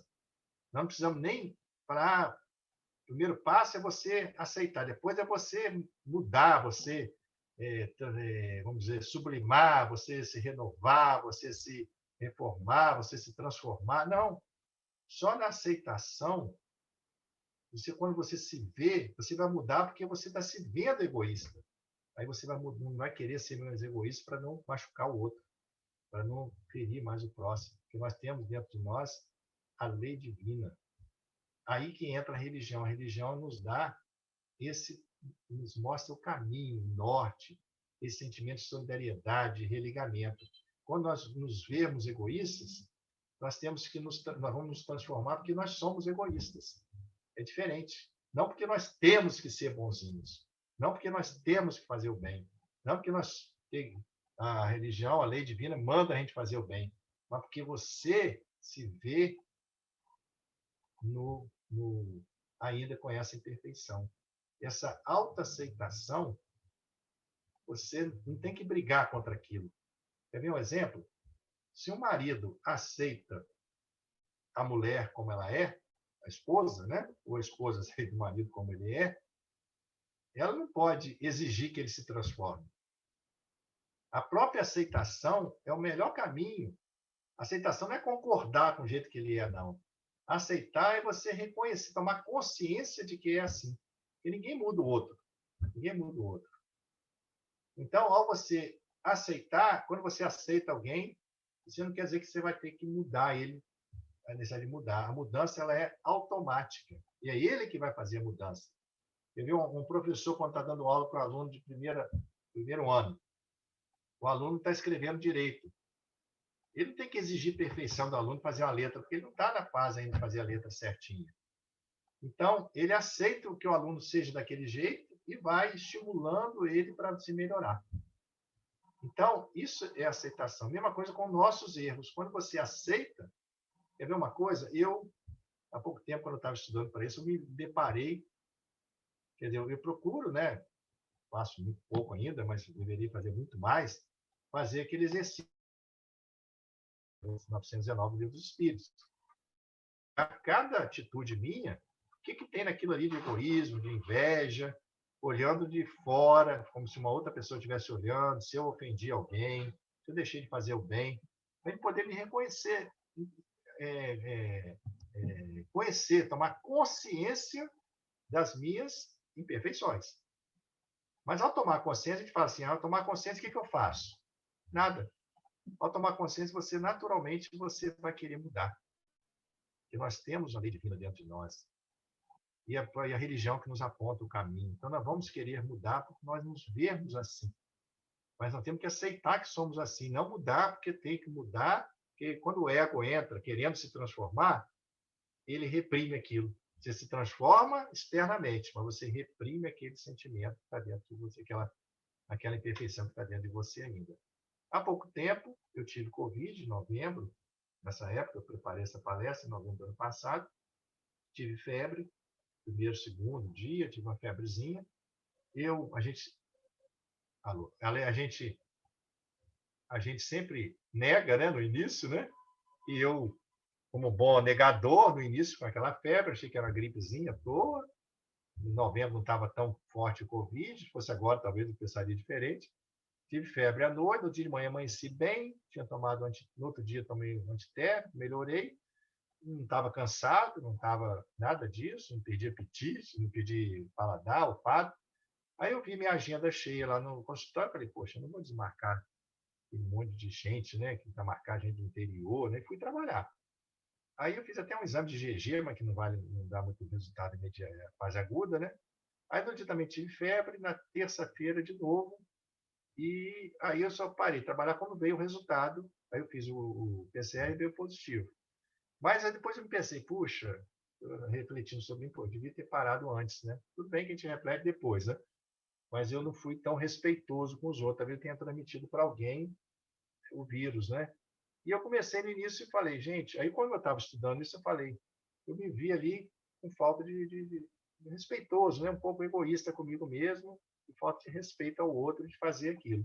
Nós não precisamos nem para... O primeiro passo é você aceitar, depois é você mudar, você, vamos dizer, sublimar, você se renovar, você se reformar, você se transformar. Não. Só na aceitação, quando você se vê, você vai mudar porque você está se vendo egoísta. Aí você não vai querer ser menos egoísta para não machucar o outro, para não ferir mais o próximo. Porque nós temos dentro de nós a lei divina. Aí que entra a religião. A religião nos mostra o caminho, o norte, esse sentimento de solidariedade, de religamento. Quando nós nos vemos egoístas, nós vamos nos transformar porque nós somos egoístas. É diferente. Não porque nós temos que ser bonzinhos, não porque nós temos que fazer o bem, não porque a religião, a lei divina manda a gente fazer o bem, mas porque você se vê ainda com essa imperfeição. Essa autoaceitação, você não tem que brigar contra aquilo. Quer ver um exemplo? Se o marido aceita a mulher como ela é, a esposa, né? Ou a esposa aceita o marido como ele é, ela não pode exigir que ele se transforme. A própria aceitação é o melhor caminho. A aceitação não é concordar com o jeito que ele é, não. Aceitar é você reconhecer, tomar consciência de que é assim. E ninguém muda o outro. Ninguém muda o outro. Então, ao você aceitar, quando você aceita alguém, isso não quer dizer que você vai ter que mudar ele, a necessidade de mudar. A mudança ela é automática. E é ele que vai fazer a mudança. Eu vi um professor, quando está dando aula para o aluno de primeiro ano, o aluno está escrevendo direito. Ele tem que exigir perfeição do aluno fazer uma letra, porque ele não está na fase ainda de fazer a letra certinha. Então, ele aceita que o aluno seja daquele jeito e vai estimulando ele para se melhorar. Então, isso é aceitação. Mesma coisa com nossos erros. Quando você aceita, quer ver uma coisa? Há pouco tempo, quando eu estava estudando para isso, eu me deparei, quer dizer, eu procuro, né? Faço muito pouco ainda, mas deveria fazer muito mais, fazer aquele exercício 919 do Livro dos Espíritos. A cada atitude minha, o que tem naquilo ali de egoísmo, de inveja, olhando de fora, como se uma outra pessoa estivesse olhando, se eu ofendi alguém, se eu deixei de fazer o bem, para ele poder me reconhecer, conhecer, tomar consciência das minhas imperfeições. Mas ao tomar consciência, a gente fala assim, ao tomar consciência, o que eu faço? Nada. Ao tomar consciência, você naturalmente você vai querer mudar. Porque nós temos uma lei divina dentro de nós. E a religião que nos aponta o caminho. Então, nós vamos querer mudar porque nós nos vemos assim. Mas nós temos que aceitar que somos assim. Não mudar porque tem que mudar, porque quando o ego entra querendo se transformar, ele reprime aquilo. Você se transforma externamente, mas você reprime aquele sentimento que está dentro de você, aquela imperfeição que está dentro de você ainda. Há pouco tempo, eu tive Covid, em novembro, nessa época, eu preparei essa palestra, em novembro do ano passado, tive febre, primeiro, segundo dia, tive uma febrezinha. A gente sempre nega, né, no início, né? E eu, como bom negador, no início, com aquela febre, achei que era uma gripezinha à toa. Em novembro não estava tão forte o Covid, se fosse agora, talvez eu pensaria diferente. Tive febre à noite, no dia de manhã amanheci bem, tinha tomado no outro dia tomei um antitérmico, melhorei, não estava cansado, não estava nada disso, não perdi apetite, não perdi paladar, olfato. Aí eu vi minha agenda cheia lá no consultório, falei, poxa, não vou desmarcar aquele monte de gente, né, que está marcando gente do interior, né, e fui trabalhar. Aí eu fiz até um exame de GG, mas que não dá muito resultado em fase aguda, né? Aí no dia também tive febre, na terça-feira de novo, e aí eu só parei de trabalhar quando veio o resultado. Aí eu fiz o PCR e veio positivo. Mas aí depois eu me pensei, puxa, refletindo sobre isso, devia ter parado antes, né? Tudo bem que a gente reflete depois, né? Mas eu não fui tão respeitoso com os outros. Talvez eu tenha transmitido para alguém o vírus, né? E eu comecei no início e falei, gente, aí quando eu estava estudando isso, eu falei, eu me vi ali com falta de respeitoso, né? Um pouco egoísta comigo mesmo, e falta de respeito ao outro de fazer aquilo.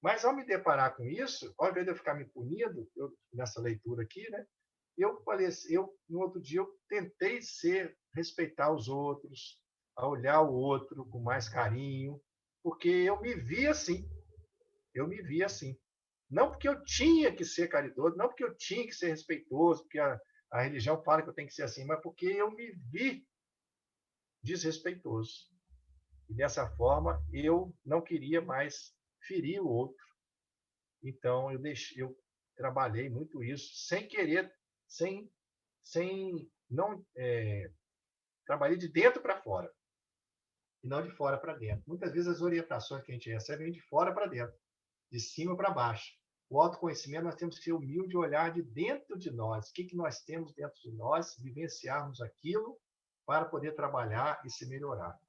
Mas ao me deparar com isso, ao invés de eu ficar me punindo, nessa leitura aqui, né? Eu falei assim, no outro dia eu tentei respeitar os outros, a olhar o outro com mais carinho, porque eu me via assim. Eu me via assim. Não porque eu tinha que ser caridoso, não porque eu tinha que ser respeitoso, porque a religião fala que eu tenho que ser assim, mas porque eu me vi desrespeitoso. E dessa forma, eu não queria mais ferir o outro. Então, eu trabalhei muito isso, sem querer, trabalhei de dentro para fora, e não de fora para dentro. Muitas vezes as orientações que a gente recebe vêm de fora para dentro, de cima para baixo. O autoconhecimento, nós temos que ser humilde e olhar de dentro de nós. O que nós temos dentro de nós, vivenciarmos aquilo para poder trabalhar e se melhorar.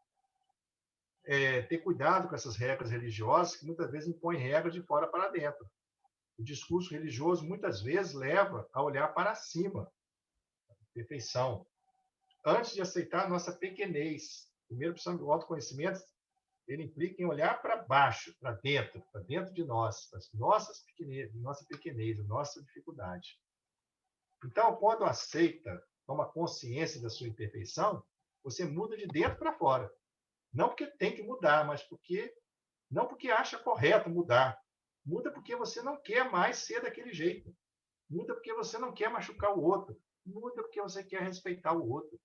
Ter cuidado com essas regras religiosas, que muitas vezes impõem regras de fora para dentro. O discurso religioso, muitas vezes, leva a olhar para cima, perfeição, antes de aceitar a nossa pequenez. Primeiro, precisamos do autoconhecimento, ele implica em olhar para baixo, para dentro de nós, as nossas pequenez, nossa pequenez, a nossa dificuldade. Então, quando aceita, toma consciência da sua imperfeição, você muda de dentro para fora. Não porque tem que mudar, mas não porque acha correto mudar. Muda porque você não quer mais ser daquele jeito. Muda porque você não quer machucar o outro. Muda porque você quer respeitar o outro.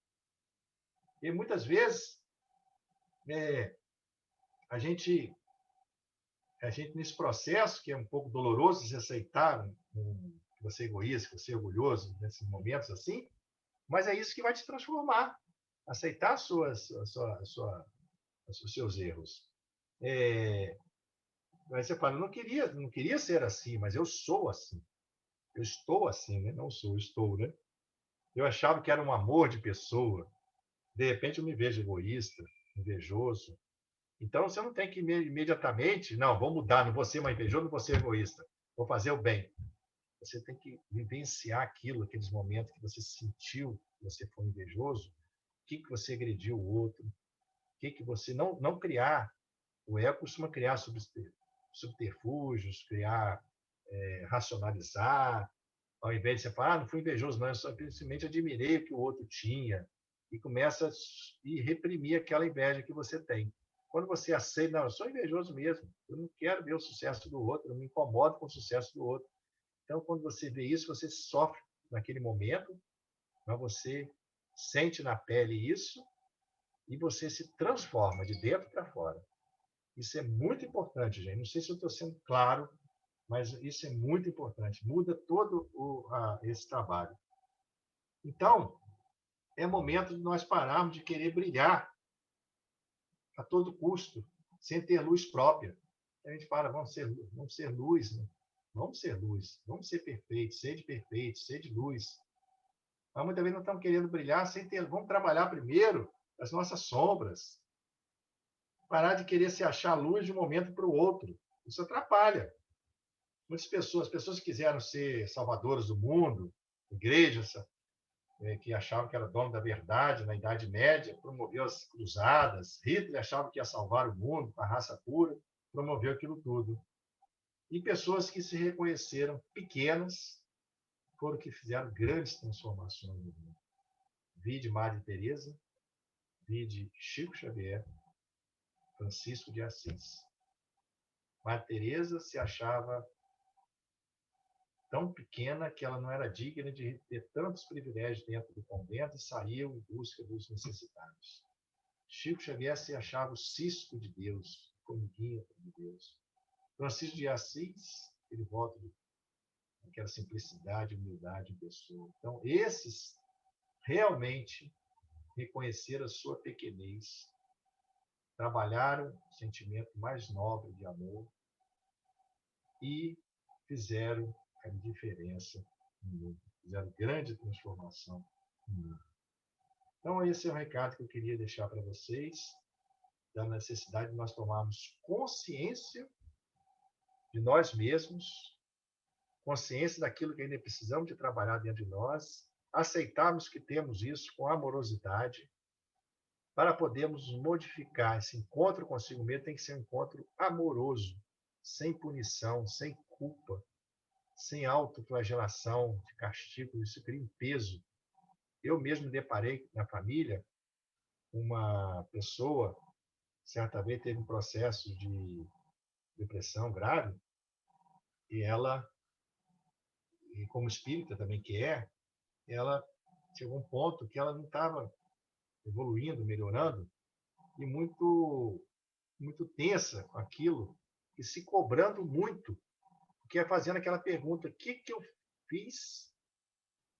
E muitas vezes, a gente, nesse processo, que é um pouco doloroso de aceitar que você é egoísta, que você é orgulhoso, nesses momentos assim, mas é isso que vai te transformar. Aceitar os seus erros. Aí você fala, não queria ser assim, mas eu sou assim. Eu estou assim, né? Não sou, estou, né? Eu achava que era um amor de pessoa. De repente eu me vejo egoísta, invejoso. Então você não tem que imediatamente, não, vou mudar, não vou ser mais invejoso, não vou ser egoísta. Vou fazer o bem. Você tem que vivenciar aquilo, aqueles momentos que você sentiu que você foi invejoso, o que você agrediu o outro, o que você não criar. O ego costuma criar subterfúgios, criar, racionalizar, ao invés de você falar, não fui invejoso, não, eu só simplesmente admirei o que o outro tinha, e começa a reprimir aquela inveja que você tem. Quando você aceita, não, eu sou invejoso mesmo, eu não quero ver o sucesso do outro, eu me incomodo com o sucesso do outro. Então, quando você vê isso, você sofre naquele momento, mas você sente na pele isso, e você se transforma de dentro para fora. Isso é muito importante, gente. Não sei se eu estou sendo claro, mas isso é muito importante. Muda todo esse trabalho. Então, é momento de nós pararmos de querer brilhar a todo custo, sem ter luz própria. A gente fala, vamos ser luz, né? Vamos ser luz, vamos ser perfeitos, ser de luz. Mas muitas vezes não estamos querendo brilhar sem ter. Vamos trabalhar primeiro as nossas sombras. Parar de querer se achar luz de um momento para o outro. Isso atrapalha. Muitas pessoas, que quiseram ser salvadoras do mundo, igrejas que achavam que era dono da verdade na Idade Média, promoveu as cruzadas. Hitler achava que ia salvar o mundo com a raça pura, promoveu aquilo tudo. E pessoas que se reconheceram pequenas foram que fizeram grandes transformações no mundo. Vide Madre Teresa, vide Chico Xavier, Francisco de Assis. Madre Teresa se achava tão pequena que ela não era digna de ter tantos privilégios dentro do convento e saiu em busca dos necessitados. Chico Xavier se achava o cisco de Deus, formiguinha de Deus. Francisco de Assis, ele volta daquela simplicidade, humildade em pessoa. Então, esses realmente reconheceram a sua pequenez, trabalharam o sentimento mais nobre de amor e fizeram a diferença no mundo, fizeram grande transformação no mundo. Então, esse é o recado que eu queria deixar para vocês, da necessidade de nós tomarmos consciência de nós mesmos, consciência daquilo que ainda precisamos de trabalhar dentro de nós, aceitarmos que temos isso com amorosidade, para podermos modificar esse encontro consigo mesmo, tem que ser um encontro amoroso, sem punição, sem culpa, sem autoflagelação, de castigo, isso cria um peso. Eu mesmo me deparei na família, uma pessoa, certa vez teve um processo de depressão grave, e ela, e como espírita também que ela chegou a um ponto que ela não estava evoluindo, melhorando, e muito, muito tensa com aquilo, e se cobrando muito, porque é fazendo aquela pergunta, o que eu fiz?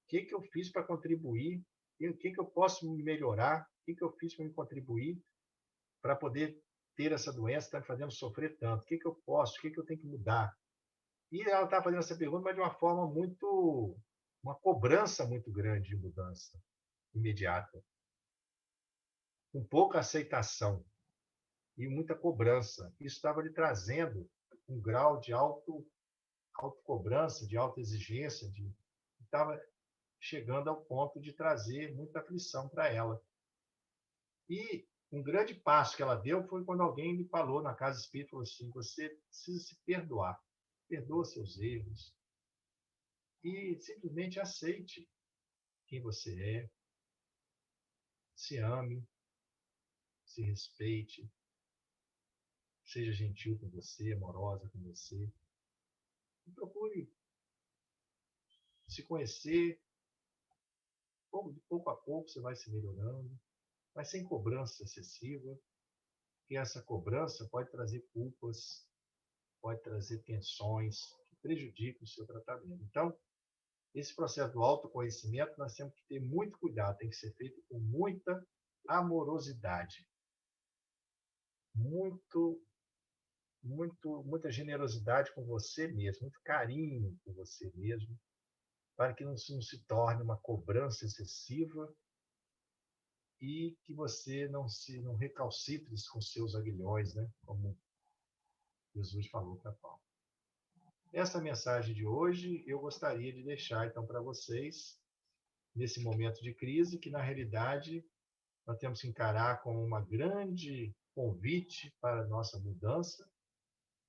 O que eu fiz para contribuir? O que eu posso melhorar? O que eu fiz para me contribuir para poder ter essa doença que está me fazendo sofrer tanto? O que eu posso? O que eu tenho que mudar? E ela estava fazendo essa pergunta, mas de uma forma muito, uma cobrança muito grande de mudança imediata, com pouca aceitação e muita cobrança. Isso estava lhe trazendo um grau de autocobrança, de autoexigência, estava chegando ao ponto de trazer muita aflição para ela. E um grande passo que ela deu foi quando alguém lhe falou na casa espírita, falou assim, você precisa se perdoar, perdoa seus erros e simplesmente aceite quem você é, se ame, se respeite, seja gentil com você, amorosa com você, e procure se conhecer, de pouco a pouco você vai se melhorando, mas sem cobrança excessiva, porque essa cobrança pode trazer culpas, pode trazer tensões que prejudicam o seu tratamento. Então, esse processo do autoconhecimento, nós temos que ter muito cuidado, tem que ser feito com muita amorosidade, muita generosidade com você mesmo, muito carinho com você mesmo, para que não se torne uma cobrança excessiva e que você não recalcitre com seus aguilhões, né? Como Jesus falou para Paulo. Essa mensagem de hoje eu gostaria de deixar então para vocês nesse momento de crise, que na realidade nós temos que encarar como uma grande convite para a nossa mudança,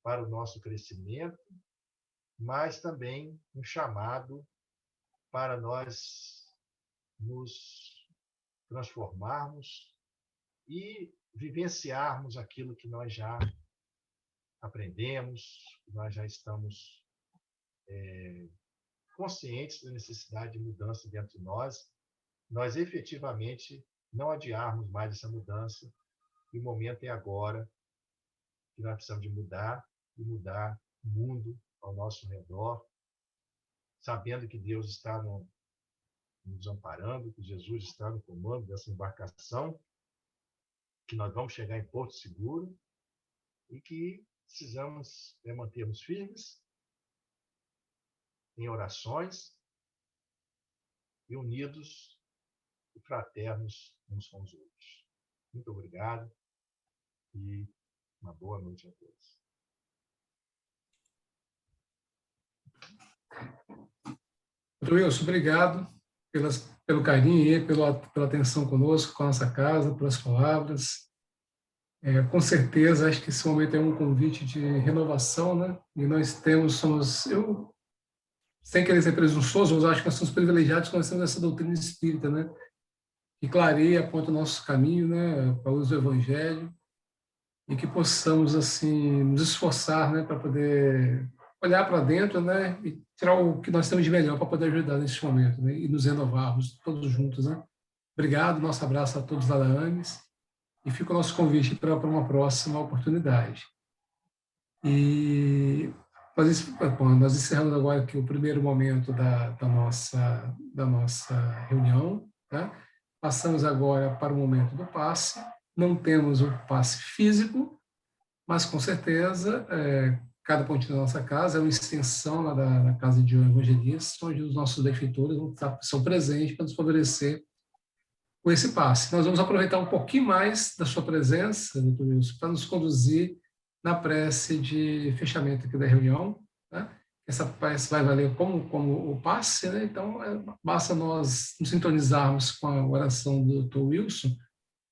para o nosso crescimento, mas também um chamado para nós nos transformarmos e vivenciarmos aquilo que nós já aprendemos, que nós já estamos conscientes da necessidade de mudança dentro de nós efetivamente não adiarmos mais essa mudança, e o momento é agora que nós precisamos de mudar, e mudar o mundo ao nosso redor, sabendo que Deus está nos amparando, que Jesus está no comando dessa embarcação, que nós vamos chegar em Porto Seguro e que precisamos mantermos firmes em orações e unidos e fraternos uns com os outros. Muito obrigado e uma boa noite a todos. Wilson, obrigado pelo carinho, pela atenção conosco, com a nossa casa, pelas palavras. Com certeza, acho que esse momento é um convite de renovação, né? E nós eu, sem querer ser presunçoso, mas acho que nós somos privilegiados quando nós temos essa doutrina espírita, né? Que clareia, aponta o nosso caminho, né? Para o uso do Evangelho, e que possamos, assim, nos esforçar, né? Para poder olhar para dentro, né? E tirar o que nós temos de melhor para poder ajudar nesse momento, né? E nos renovarmos todos juntos, né? Obrigado, nosso abraço a todos lá da AMES, e fica o nosso convite para uma próxima oportunidade. E nós encerramos agora aqui o primeiro momento da nossa reunião, tá? Passamos agora para o momento do passe. Não temos o passe físico, mas com certeza cada pontinho da nossa casa é uma extensão lá da casa de um evangelista, onde os nossos benfeitores são presentes para nos favorecer com esse passe. Nós vamos aproveitar um pouquinho mais da sua presença, doutor Wilson, para nos conduzir na prece de fechamento aqui da reunião, né? Essa prece vai valer como o passe, né? Então, basta nós nos sintonizarmos com a oração do doutor Wilson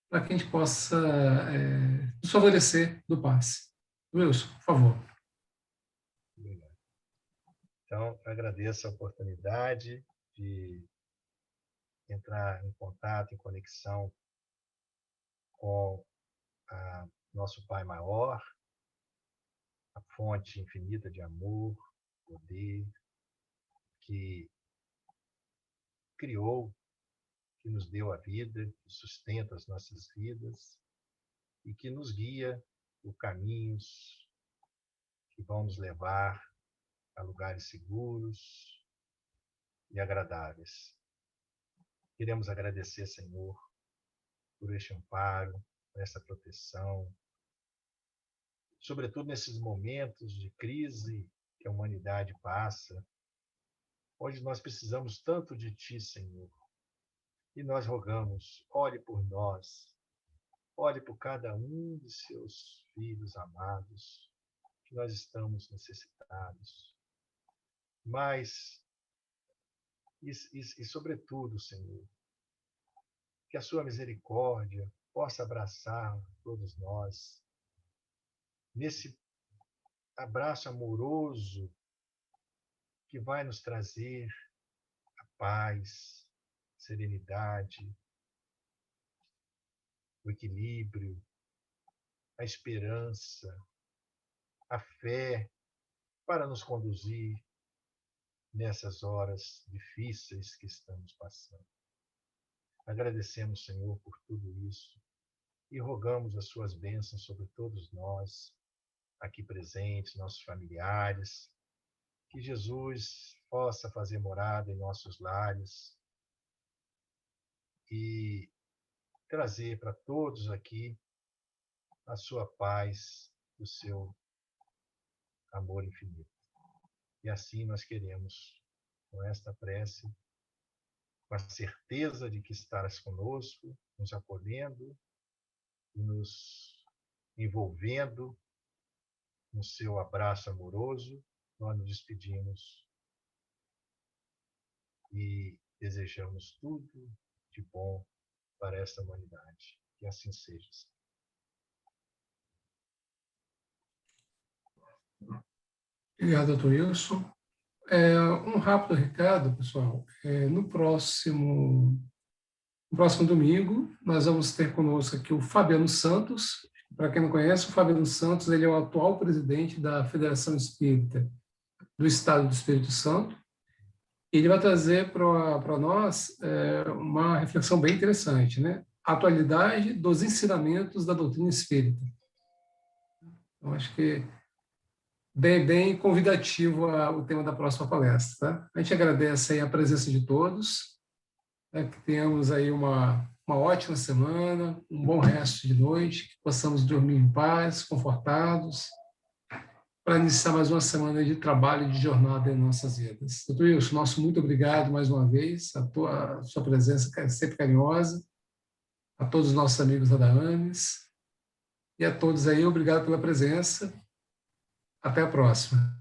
para que a gente possa nos favorecer do passe. Wilson, por favor. Obrigado. Então, agradeço a oportunidade de entrar em contato, em conexão com nosso Pai Maior, a fonte infinita de amor, poder, que criou, que nos deu a vida, que sustenta as nossas vidas e que nos guia por caminhos que vão nos levar a lugares seguros e agradáveis. Queremos agradecer, Senhor, por este amparo, por essa proteção, sobretudo nesses momentos de crise que a humanidade passa, onde nós precisamos tanto de Ti, Senhor. E nós rogamos, olhe por nós, olhe por cada um de seus filhos amados, que nós estamos necessitados. Mas, sobretudo, Senhor, que a sua misericórdia possa abraçar todos nós, nesse abraço amoroso que vai nos trazer a paz, serenidade, o equilíbrio, a esperança, a fé, para nos conduzir nessas horas difíceis que estamos passando. Agradecemos, Senhor, por tudo isso e rogamos as suas bênçãos sobre todos nós, aqui presentes, nossos familiares, que Jesus possa fazer morada em nossos lares e trazer para todos aqui a sua paz, o seu amor infinito. E assim nós queremos, com esta prece, com a certeza de que estarás conosco, nos acolhendo, nos envolvendo no seu abraço amoroso, nós nos despedimos e desejamos tudo de bom para esta humanidade. Que assim seja. Obrigado, doutor Wilson. Um rápido recado, pessoal. No próximo domingo, nós vamos ter conosco aqui o Fabiano Santos. Para quem não conhece, o Fabiano Santos ele é o atual presidente da Federação Espírita do Estado do Espírito Santo. Ele vai trazer para nós uma reflexão bem interessante, né? A atualidade dos ensinamentos da doutrina espírita. Eu acho que bem convidativo o tema da próxima palestra. Tá? A gente agradece aí a presença de todos, que tenhamos aí uma ótima semana, um bom resto de noite, que possamos dormir em paz, confortados, para iniciar mais uma semana de trabalho e de jornada em nossas vidas. Doutor Wilson, nosso muito obrigado mais uma vez, a sua presença é sempre carinhosa, a todos os nossos amigos da AMES, e a todos aí, obrigado pela presença. Até a próxima.